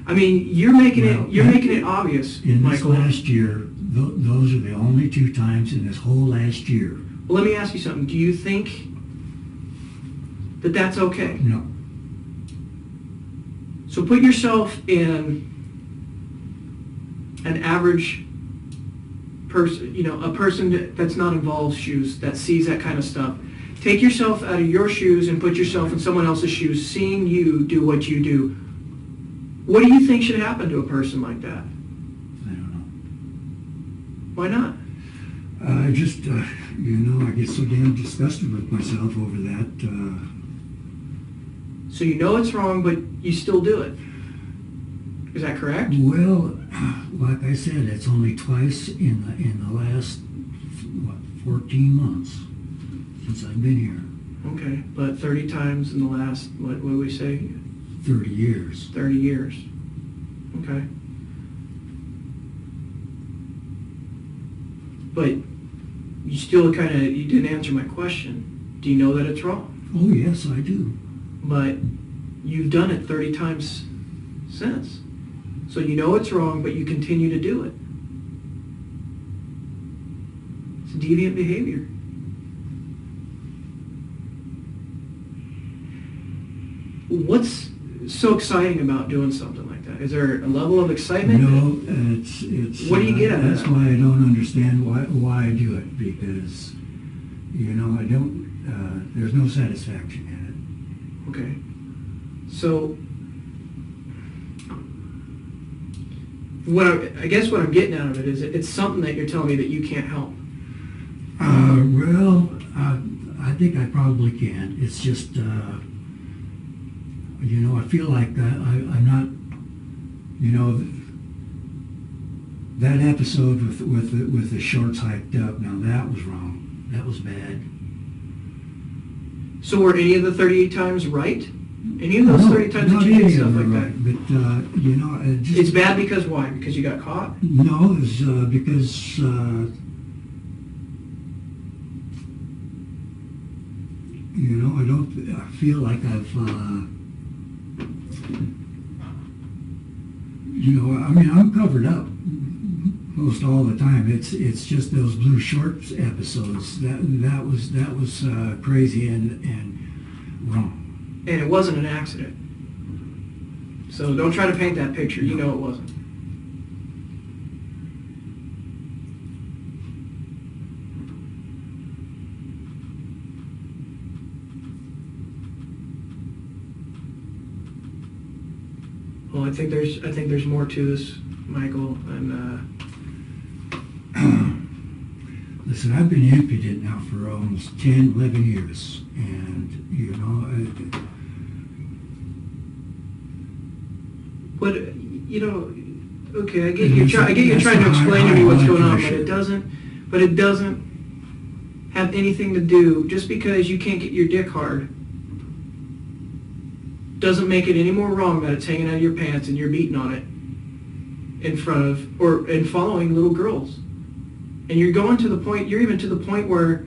S2: I mean, you're making it obvious,
S1: in this
S2: Michael.
S1: last year, those are the only 2 times in this whole last year.
S2: Well, let me ask you something. Do you think that that's okay?
S1: No.
S2: So put yourself in an average person, a person that's not involved shoes, that sees that kind of stuff. Take yourself out of your shoes and put yourself in someone else's shoes, seeing you do what you do. What do you think should happen to a person like that?
S1: I don't know.
S2: Why not?
S1: I just, I get so damn disgusted with myself over that.
S2: So you know it's wrong, but you still do it. Is that correct?
S1: Well, like I said, it's only twice in the last 14 months since I've been here.
S2: Okay, but 30 times in the last, what do we say?
S1: 30 years.
S2: 30 years. Okay. But you still you didn't answer my question. Do you know that it's wrong?
S1: Oh, yes, I do.
S2: But you've done it 30 times since. So you know it's wrong, but you continue to do it. It's deviant behavior. What's so exciting about doing something like that? Is there a level of excitement?
S1: No, it's.
S2: What do you get out of
S1: That's
S2: that?
S1: why I don't understand why I do it, because, I don't, there's no satisfaction in
S2: Okay. So, I guess what I'm getting out of it is it's something that you're telling me that you can't help.
S1: Well, I think I probably can. It's just, I feel like I'm not, that episode with the shorts hiked up. Now that was wrong. That was bad.
S2: So were any of the 38 times right? Any of those 30 times that you did stuff like that?
S1: But it just,
S2: It's bad because why? Because you got caught?
S1: no, it's because I feel like I've I'm covered up most all the time. It's just those blue shorts episodes that was crazy and wrong.
S2: And it wasn't an accident. So don't try to paint that picture. You know it wasn't. know. I think there's more to this, Michael, and
S1: Listen, I've been impudent now for almost 10, 11 years, and, you know,
S2: but you know, okay, I get
S1: And
S2: you.
S1: that's-
S2: I get you
S1: that's
S2: trying to
S1: the
S2: explain to
S1: high-
S2: me what's
S1: high
S2: going on,
S1: pressure.
S2: but it doesn't have anything to do. Just because you can't get your dick hard doesn't make it any more wrong that it's hanging out of your pants and you're beating on it in front of or and following little girls. And you're going to the point, you're even to the point where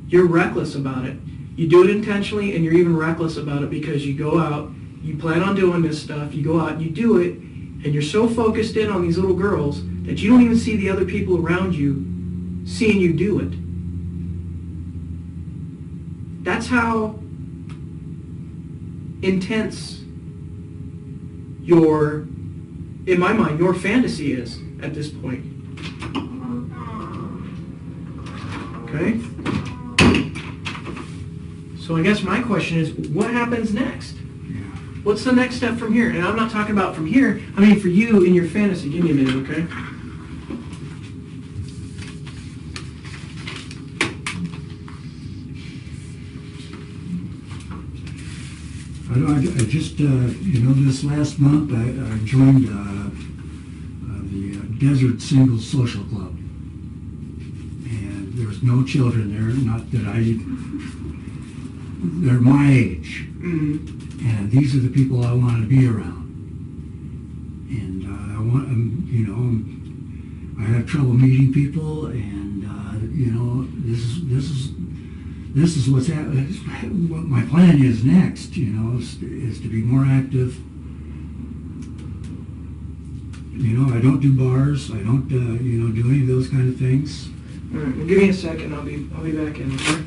S2: you're reckless about it. You do it intentionally and you're even reckless about it because you go out, you plan on doing this stuff, you go out and you do it, and you're so focused in on these little girls that you don't even see the other people around you seeing you do it. That's how intense your, in my mind, your fantasy is at this point. Okay? So I guess my question is, what happens next?
S1: yeah.
S2: What's the next step from here? And I'm not talking about from here, I mean for you in your fantasy. Give me a minute, okay?
S1: I just, you know, this last month I joined the Desert Singles Social Club. And there's no children there, not that they're my age.
S2: Mm-hmm.
S1: And these are the people I want to be around. And I want, you know, I have trouble meeting people, and you know, this is what's happening. What my plan is next, you know, is to be more active. You know, I don't do bars. I don't, you know, do any of those kind of things.
S2: All right, well, give me a second. I'll be back in. Okay?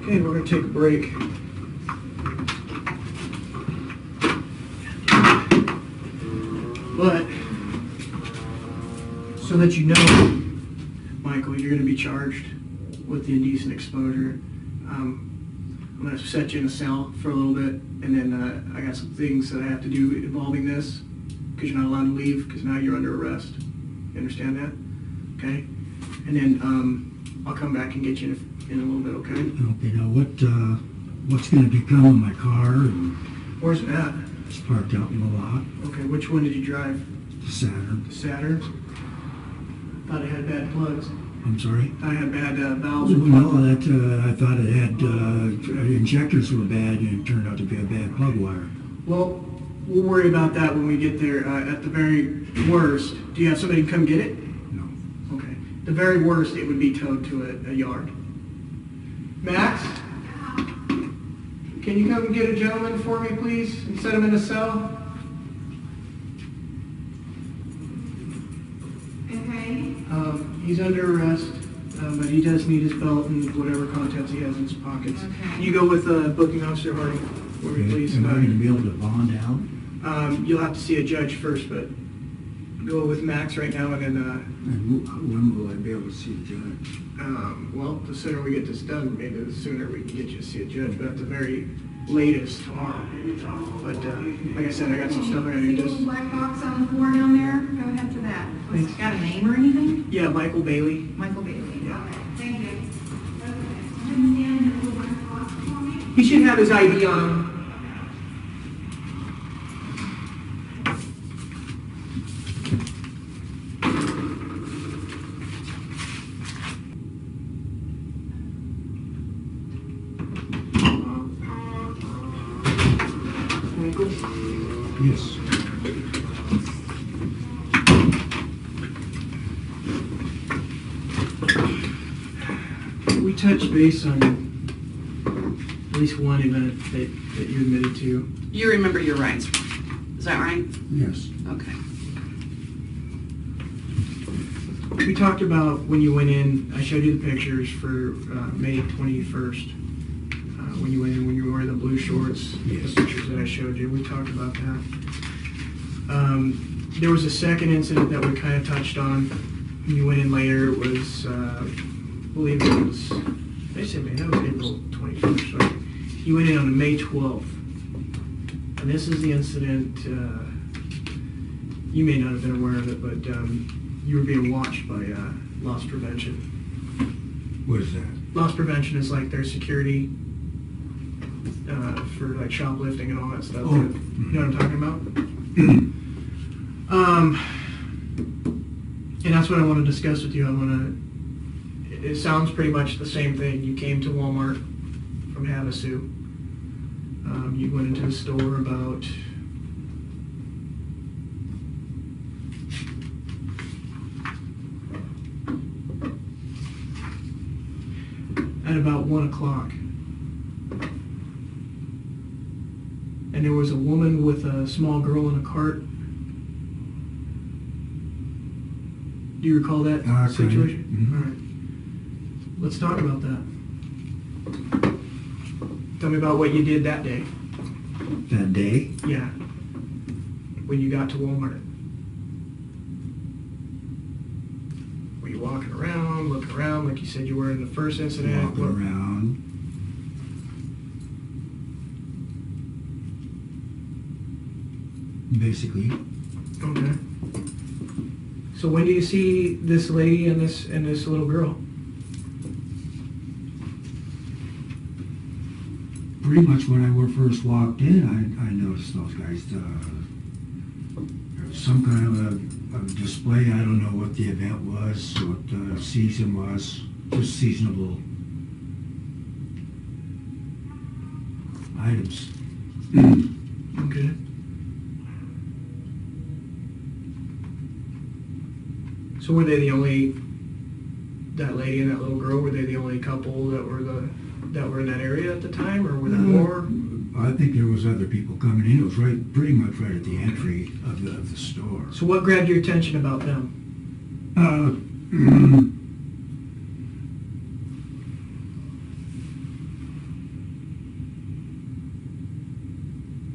S2: Okay, we're going to take a break. But, so that you know, Michael, you're going to be charged with the indecent exposure. I'm gonna set you in a cell for a little bit, and then I got some things that I have to do involving this, because you're not allowed to leave, because now you're under arrest. You understand that? Okay? And then I'll come back and get you in a little bit, okay?
S1: Okay, now what's going to become of my car? And
S2: Where's it at?
S1: it's parked out in the lot.
S2: Okay, which one did you drive?
S1: The Saturn.
S2: The Saturn? Thought it had bad plugs.
S1: I'm sorry?
S2: Thought it had bad valves.
S1: No, I thought it had injectors were bad, and it turned out to be a bad plug wire.
S2: Well, we'll worry about that when we get there. At the very worst, do you have somebody come get it?
S1: No.
S2: Okay. The very worst, it would be towed to a yard. Max? Can you come and get a gentleman for me, please, and set him in a cell?
S4: Okay.
S2: He's under arrest, but he does need his belt and whatever contents he has in his pockets.
S4: Okay.
S2: You go with booking officer Hardy, for me, please.
S1: Am I going to be able to bond out?
S2: You'll have to see a judge first, but go with Max right now, and then,
S1: And when will I be able to see the judge?
S2: well, the sooner we get this done, maybe the sooner we can get you to see a judge, but at the very latest tomorrow. But like I said, I got some stuff I gotta
S4: See
S2: do.
S4: the little black box on the floor down there? Go ahead to that.
S2: Thanks.
S4: Got a name or anything?
S2: Yeah, Michael Bailey.
S4: Michael Bailey.
S2: Yeah.
S4: Okay, thank you.
S2: He should have his ID on him. Michael?
S1: Yes.
S2: We touched base on at least one event that you admitted to.
S3: You remember your rights, is that right?
S1: Yes.
S3: Okay.
S2: We talked about when you went in, I showed you the pictures for May 21st. When you went in, when you were wearing the blue shorts,
S1: Yes.
S2: the pictures that I showed you, we talked about that. There was a second incident that we kind of touched on. When you went in later, it was, I believe it was, they said, man, that was April 21st, right? You went in on May 12th. And this is the incident, you may not have been aware of it, but you were being watched by loss prevention.
S1: What is that?
S2: Loss prevention is like their security for like shoplifting and all that stuff.
S1: Oh.
S2: You know what I'm talking about? And that's what I want to discuss with you. It sounds pretty much the same thing. You came to Walmart from Havasu. You went into the store about at about 1 o'clock. And there was a woman with a small girl in a cart. Do you recall that
S1: Okay.
S2: situation?
S1: Mhm.
S2: All right. Let's talk about that. Tell me about what you did that day.
S1: That day?
S2: Yeah. When you got to Walmart. Were you walking around, looking around like you said you were in the first incident?
S1: Walking around. Basically.
S2: Okay. So when do you see this lady and this little girl?
S1: Pretty much when I first walked in, I noticed those guys. There was some kind of a display. I don't know what the event was, what the season was. Just seasonable items.
S2: Okay. So were they the only, that lady and that little girl, were they the only couple that were in that area at the time, or were there more?
S1: I think there was other people coming in. It was pretty much right at the entry of the store.
S2: So what grabbed your attention about them?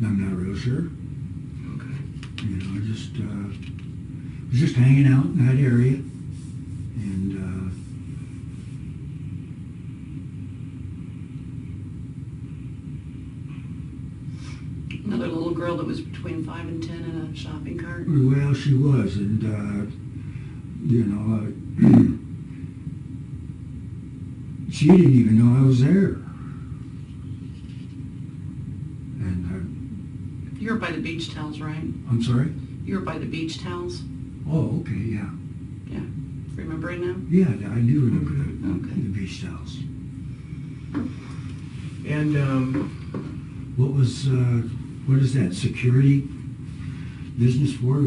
S1: I'm not real sure.
S2: Okay.
S1: You know, was just hanging out in that area, and
S3: between 5 and 10 in a shopping cart?
S1: Well, she was, and she didn't even know I was there. And
S3: You were by the beach towels, right?
S1: I'm sorry.
S3: You were by the beach towels.
S1: Oh, okay, yeah,
S3: Remember it now?
S1: yeah. I do remember
S3: Okay.
S1: the beach towels.
S2: And
S1: What is that? Security business for?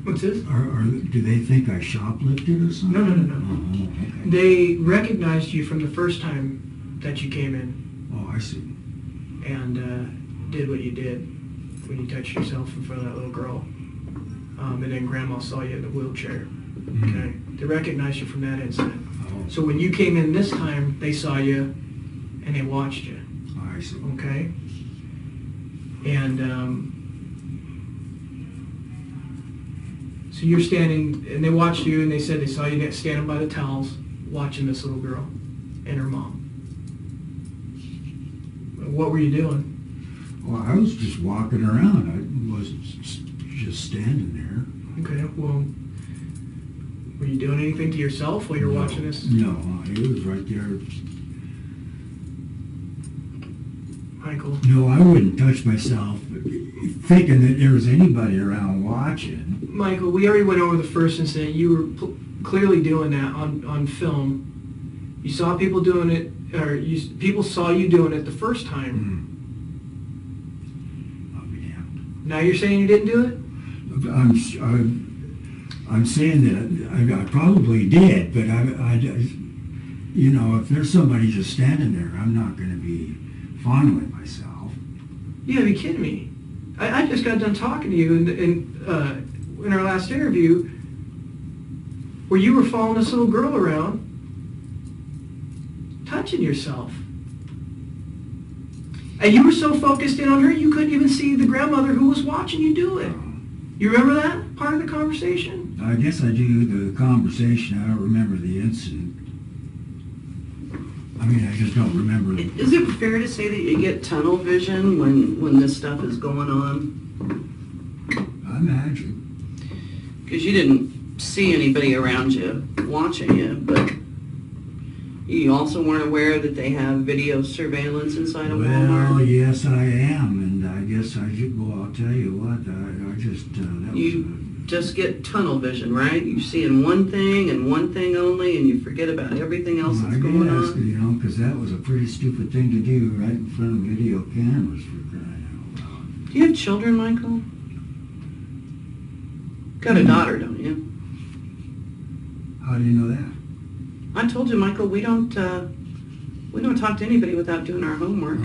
S2: what's this?
S1: Or do they think I shoplifted or something?
S2: No.
S1: Oh, okay.
S2: They recognized you from the first time that you came in
S1: Oh, I see.
S2: and did what you did when you touched yourself in front of that little girl. And then Grandma saw you in the wheelchair. Okay, they recognized you from that incident.
S1: Oh,
S2: So when you came in this time, they saw you and they watched you.
S1: I see.
S2: Okay, and so you're standing, and they watched you, and they said they saw you standing by the towels, watching this little girl and her mom. What were you doing?
S1: Well, I was just walking around. I wasn't just standing there.
S2: Okay, well, were you doing anything to yourself while you're watching this?
S1: No, it was right there.
S2: Michael.
S1: No, I wouldn't touch myself thinking that there was anybody around watching.
S2: Michael, we already went over the first incident. You were clearly doing that on film. You saw people doing it, or people saw you doing it the first time.
S1: I'll be damned.
S2: Now you're saying you didn't do it?
S1: I'm saying that I probably did, but if there's somebody just standing there, I'm not going to be fondling myself.
S2: You gotta be kidding me. I just got done talking to you in our last interview where you were following this little girl around, touching yourself. And you were so focused in on her, you couldn't even see the grandmother who was watching you do it. You remember that part of the conversation?
S1: I guess I do the conversation. I don't remember the incident. I mean, I just don't remember.
S3: Is it fair to say that you get tunnel vision when this stuff is going on?
S1: I imagine.
S3: Because you didn't see anybody around you watching you, but you also weren't aware that they have video surveillance inside a
S1: Well,
S3: Walmart?
S1: yes, I am, and I guess I should. Well, I'll tell you what. I just that
S3: You just get tunnel vision, right? You're seeing one thing and one thing only, and you forget about everything else that's going on.
S1: Because that was a pretty stupid thing to do right in front of video cameras for crying out loud.
S3: Do you have children, Michael? Got a daughter, don't you?
S1: How do you know that?
S3: I told you, Michael, we don't talk to anybody without doing our homework.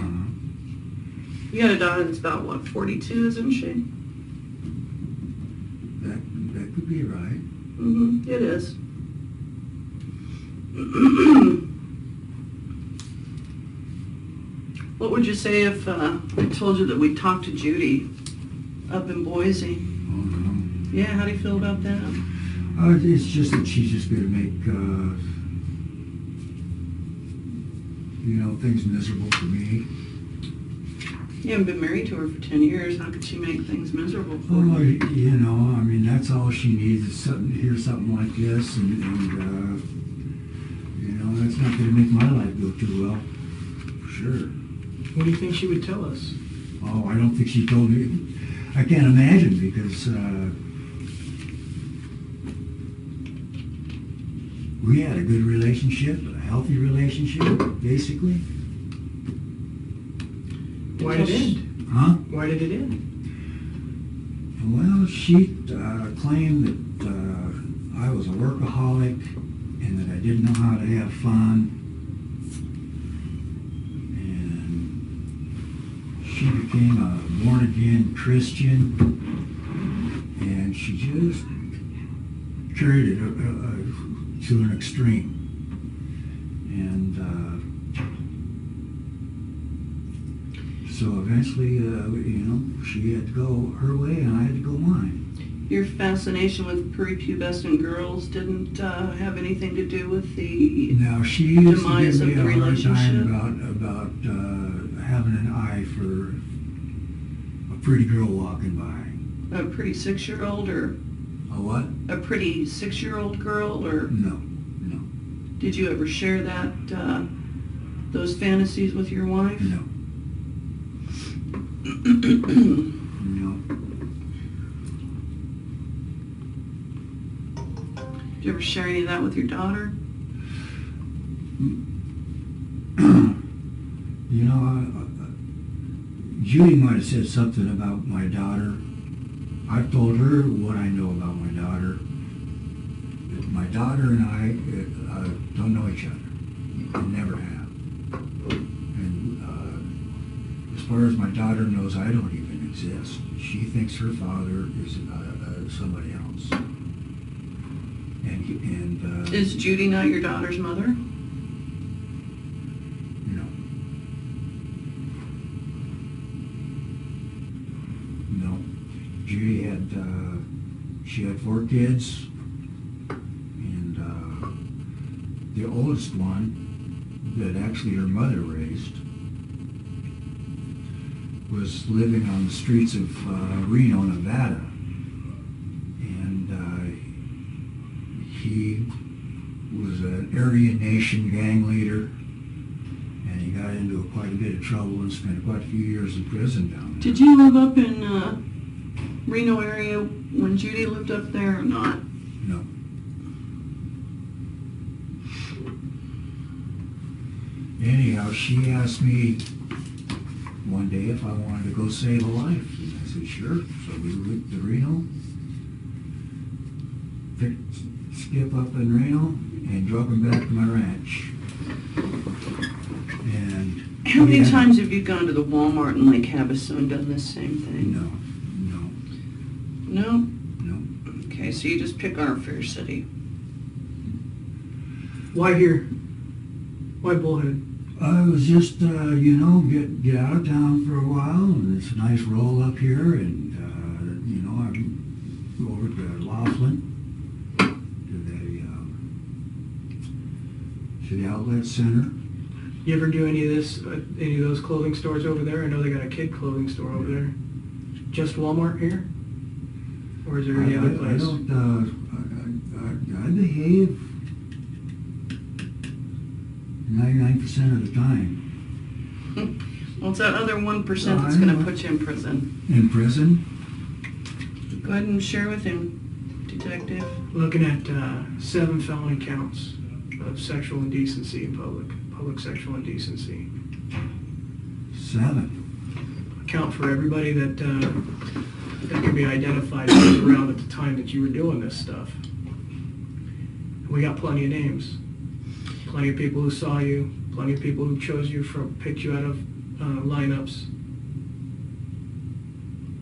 S3: You got a daughter that's about, what, 42, isn't she?
S1: That could be right.
S3: Mm-hmm, it is. What would you say if I told you that we talked to Judy up in Boise?
S1: Oh no.
S3: Yeah, how do you feel about that?
S1: It's just that she's just going to make things miserable for me.
S3: You haven't been married to her for 10 years. How could she make things miserable for
S1: Oh,
S3: you?
S1: I mean, that's all she needs is hear something like this, and that's not going to make my life go too well, for sure.
S2: What do you think she would tell us?
S1: Oh, I don't think she told me. I can't imagine because we had a good relationship, a healthy relationship, basically.
S2: Why did it end?
S1: Huh?
S2: Why did it end?
S1: Well, she claimed that I was a workaholic and that I didn't know how to have fun. And she became a born-again Christian, and she just carried it to an extreme. And so eventually, she had to go her way and I had to go mine.
S3: Your fascination with prepubescent girls didn't have anything to do with the...
S1: Now, she used to
S3: Demise
S1: give me
S3: of the
S1: a hard
S3: relationship?
S1: time about having an eye for a pretty girl walking by.
S3: A pretty 6-year-old or
S1: A what?
S3: a pretty 6-year-old girl, or
S1: No, no,
S3: did you ever share that, those fantasies with your wife?
S1: no, no.
S3: Did you ever share any of that with your daughter?
S1: You know, Judy might have said something about my daughter. I've told her what I know about my daughter. My daughter and I don't know each other. We never have. And as far as my daughter knows, I don't even exist. She thinks her father is somebody else. And
S3: Is Judy not your daughter's mother?
S1: no. No. Judy had, she had 4 kids, and the oldest one that actually her mother raised was living on the streets of Reno, Nevada. And he was an Aryan Nation gang leader, and he got into quite a bit of trouble and spent quite a few years in prison down there.
S3: Did you live up in Reno area when Judy lived up there or not?
S1: No. Anyhow, she asked me one day if I wanted to go save a life. I said, sure. So we went to Reno, skip up in Reno, and drove him back to my ranch. And
S3: How many
S1: yeah,
S3: times have you gone to the Walmart in Lake Havasu and done this same thing?
S1: No,
S3: No?
S1: no.
S3: Okay, so you just pick on our fair city.
S2: Why here? Why Bullhead?
S1: I was just, you know, get out of town for a while, and it's a nice roll up here, and, you know, I go over to Laughlin, to the outlet center.
S2: You ever do any of this, any of those clothing stores over there? I know they got a kid clothing store over there. Just Walmart here? Or is there any other place?
S1: I behave 99% of the time.
S3: Well, it's that other 1% that's
S1: I
S3: going
S1: know.
S3: to put you in prison.
S1: In prison?
S3: Go ahead and share with him, detective.
S2: Looking at 7 felony counts of sexual indecency in public sexual indecency.
S1: 7.
S2: Account for everybody that can be identified that was around at the time that you were doing this stuff. We got plenty of names. Plenty of people who saw you. Plenty of people who chose you picked you out of lineups.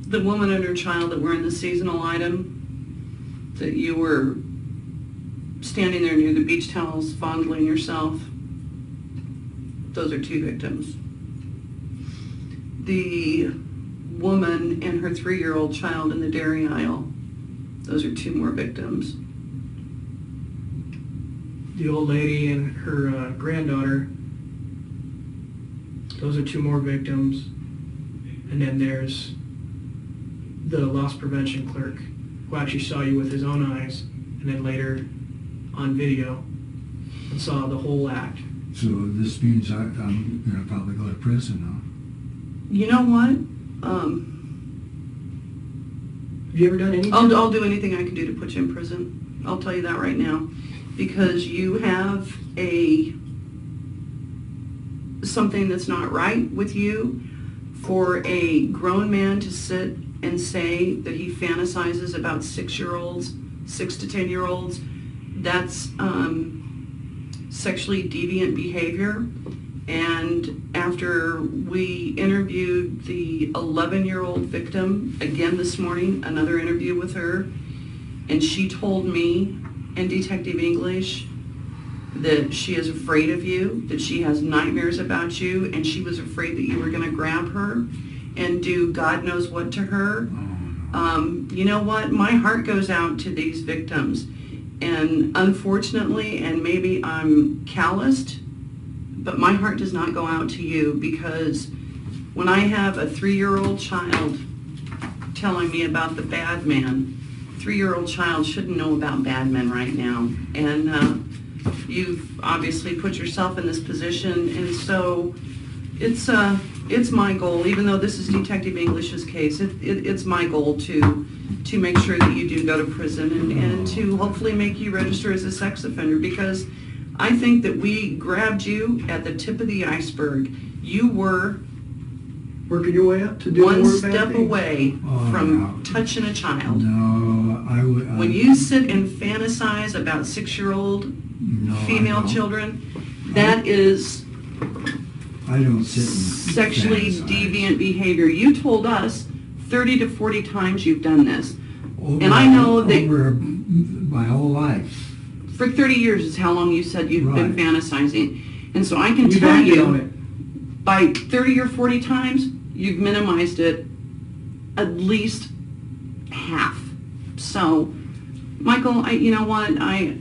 S3: The woman and her child that were in the seasonal item, that you were standing there near the beach towels fondling yourself, those are 2 victims. The woman and her 3-year-old child in the dairy aisle, those are 2 more victims.
S2: The old lady and her granddaughter, those are 2 more victims. And then there's the loss prevention clerk who actually saw you with his own eyes, and then later on video and saw the whole act.
S1: So this means I'm going to probably go to prison, huh?
S3: You know what?
S2: Have you ever done anything?
S3: I'll do anything I can do to put you in prison. I'll tell you that right now. Because you have something that's not right with you. For a grown man to sit and say that he fantasizes about 6-year-olds, 6 to 10-year-olds, that's sexually deviant behavior. And after we interviewed the 11-year-old victim again this morning, another interview with her, and she told me in Detective English that she is afraid of you, that she has nightmares about you, and she was afraid that you were going to grab her and do God knows what to her. You know what? My heart goes out to these victims. And unfortunately, and maybe I'm calloused, but my heart does not go out to you, because when I have a 3-year-old child telling me about the bad man. 3-year-old child shouldn't know about bad men right now. And you've obviously put yourself in this position, and so it's my goal, even though this is Detective English's case, it's my goal to make sure that you do go to prison and to hopefully make you register as a sex offender, because I think that we grabbed you at the tip of the iceberg. You were
S2: Working your way up to do
S3: one
S2: more bad
S3: step
S2: things.
S3: away from
S1: no.
S3: touching a child.
S1: No, I would.
S3: When you sit and fantasize about 6-year-old
S1: no, I
S3: female
S1: don't.
S3: children, that is
S1: I don't sit and
S3: sexually
S1: fantasize.
S3: deviant behavior. You told us 30 to 40 times you've done this.
S1: Over,
S3: And I know that-
S1: over my whole life.
S3: For 30 years is how long you said you've been
S1: Right.
S3: fantasizing. And so I can
S2: You've
S3: tell
S2: acted on
S3: you,
S2: it.
S3: by 30 or 40 times, you've minimized it at least half. So, Michael, you know what? I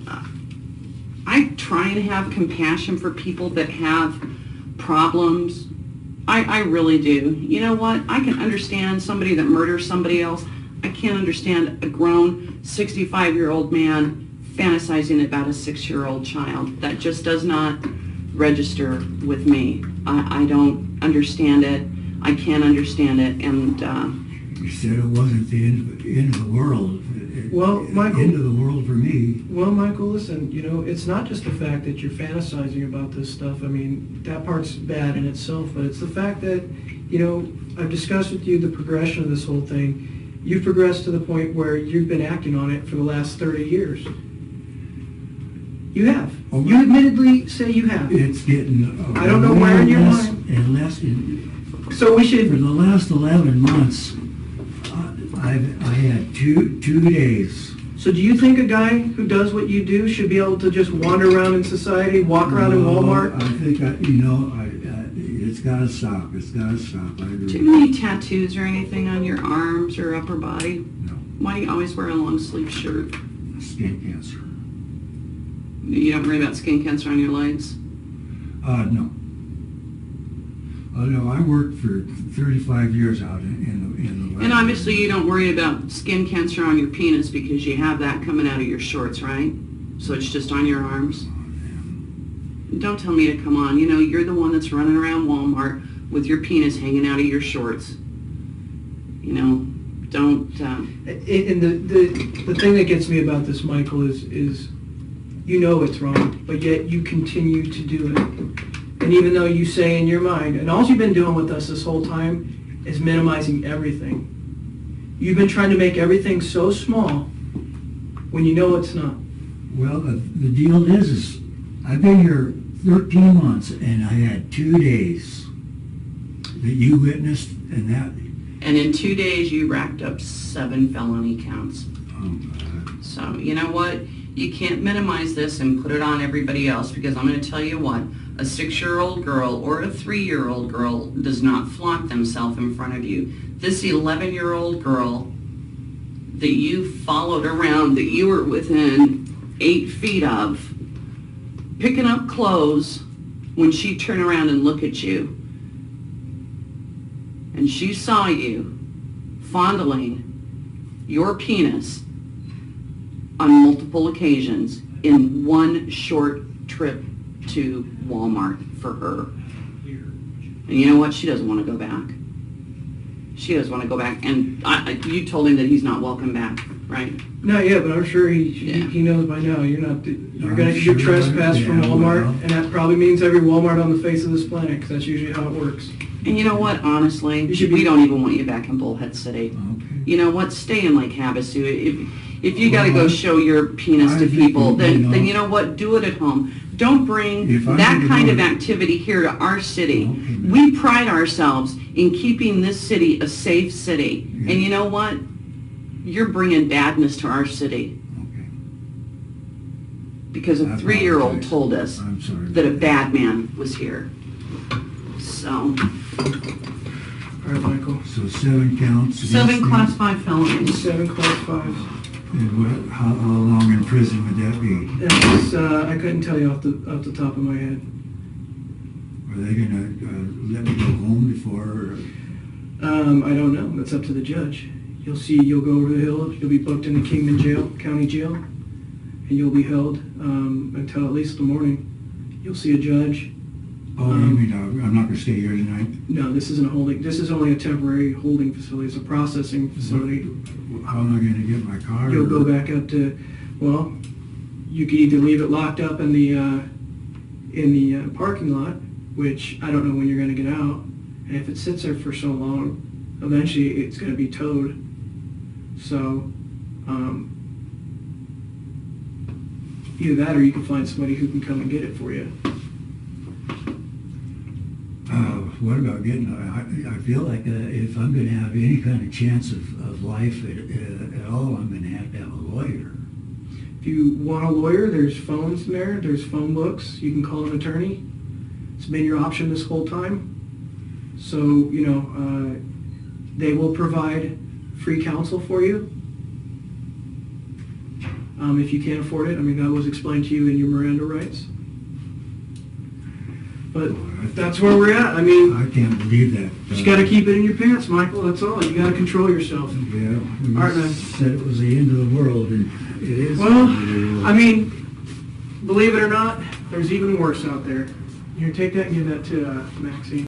S3: try and have compassion for people that have problems. I really do. You know what? I can understand somebody that murders somebody else. I can't understand a grown 65-year-old man fantasizing about a 6-year-old child. That just does not register with me. I don't understand it. I can't understand it. And
S1: You said it wasn't the end of the world.
S2: Well, Michael-
S1: End of the world for me.
S2: Well, Michael, listen, it's not just the fact that you're fantasizing about this stuff. I mean, that part's bad in itself, but it's the fact that, I've discussed with you the progression of this whole thing. You've progressed to the point where you've been acting on it for the last 30 years. You have.
S1: Oh,
S2: You admittedly say you have.
S1: It's getting.
S2: I don't know where in your
S1: less
S2: mind.
S1: And less.
S2: So we
S1: For
S2: should,
S1: the last 11 months, I had two days.
S2: so do you think a guy who does what you do should be able to just wander around in society, walk around in
S1: No,
S2: Walmart?
S1: I think, it's got to stop. It's got to stop. I agree.
S3: do you have any tattoos or anything on your arms or upper body?
S1: No,
S3: Why do you always wear a long sleeve shirt?
S1: skin cancer.
S3: You don't worry about skin cancer on your legs?
S1: No. No, I worked for 35 years out in the
S3: And obviously you don't worry about skin cancer on your penis because you have that coming out of your shorts, right? So it's just on your arms? Don't tell me to come on. You're the one that's running around Walmart with your penis hanging out of your shorts. Don't...
S2: And the thing that gets me about this, Michael, is it's wrong, but yet you continue to do it. And even though you say in your mind, and all you've been doing with us this whole time is minimizing everything. You've been trying to make everything so small when you know it's not.
S1: Well, the deal is I've been here 13 months, and I had 2 days that you witnessed, and that.
S3: And in 2 days you racked up 7 felony counts. So, you know what? You can't minimize this and put it on everybody else, because I'm going to tell you what, a 6-year-old girl or a 3-year-old girl does not flaunt themselves in front of you. This 11-year-old girl that you followed around, that you were within 8 feet of, picking up clothes when she turned around and looked at you, and she saw you fondling your penis on multiple occasions in one short trip to Walmart for her. And you know what? She doesn't want to go back. She doesn't want to go back. And you told him that he's not welcome back, right?
S2: Not yet, but I'm sure
S3: Yeah.
S2: he knows by now. You're
S1: I'm
S2: going to
S1: sure,
S2: get trespassed from
S1: yeah,
S2: Walmart,
S1: well.
S2: and that probably means every Walmart on the face of this planet, because that's usually how it works.
S3: And you know what? Honestly,
S2: You should be-
S3: we don't even want you back in Bullhead City.
S1: Okay.
S3: You know what? Stay in Lake Havasu. If you got to
S1: Well,
S3: go show your penis
S1: I
S3: to
S1: think
S3: people,
S1: that,
S3: then you know what? Do it at home. Don't bring
S1: If I
S3: that
S1: were to
S3: kind
S1: go
S3: of
S1: to-
S3: activity here to our city.
S1: Okay.
S3: We pride ourselves in keeping this city a safe city.
S1: Yeah.
S3: And you know what? You're bringing badness to our city
S1: Okay.
S3: because a
S1: I
S3: 3-year-old
S1: apologize.
S3: told us
S1: I'm sorry.
S3: that a bad man was here. So,
S2: All right, Michael.
S1: So 7 counts.
S3: 7
S1: against me.
S3: Class 5 felonies.
S2: 7 Class 5.
S1: And how long in prison would that be?
S2: That's, I couldn't tell you off the top of my head.
S1: Are they going to let me go home before?
S2: I don't know. That's up to the judge. You'll go over the hill, you'll be booked in the Kingman Jail, County Jail, and you'll be held until at least the morning. You'll see a judge.
S1: Oh, you mean I'm not going to stay here tonight?
S2: No, this isn't a holding, this is only a temporary holding facility, it's a processing facility.
S1: How am I going to get my car?
S2: You'll go back up to, well, you could either leave it locked up in the parking lot, which I don't know when you're going to get out, and if it sits there for so long, eventually it's going to be towed. So, either that or you can find somebody who can come and get it for you.
S1: What about getting, I feel like if I'm going to have any kind of chance of life at all, I'm going to have a lawyer.
S2: If you want a lawyer, there's phones there, there's phone books, you can call an attorney. It's been your option this whole time. So, you know, they will provide free counsel for you. If you can't afford it, I mean, that was explained to you in your Miranda rights. But that's where we're at. I mean,
S1: I can't believe that.
S2: you just got to keep it in your pants, Michael. That's all. You got to control yourself.
S1: Yeah, we
S2: All right, man.
S1: said it was the end of the world, and it is.
S2: Well,
S1: the end of the world.
S2: I mean, believe it or not, there's even worse out there. Here, take that and give that to Maxine.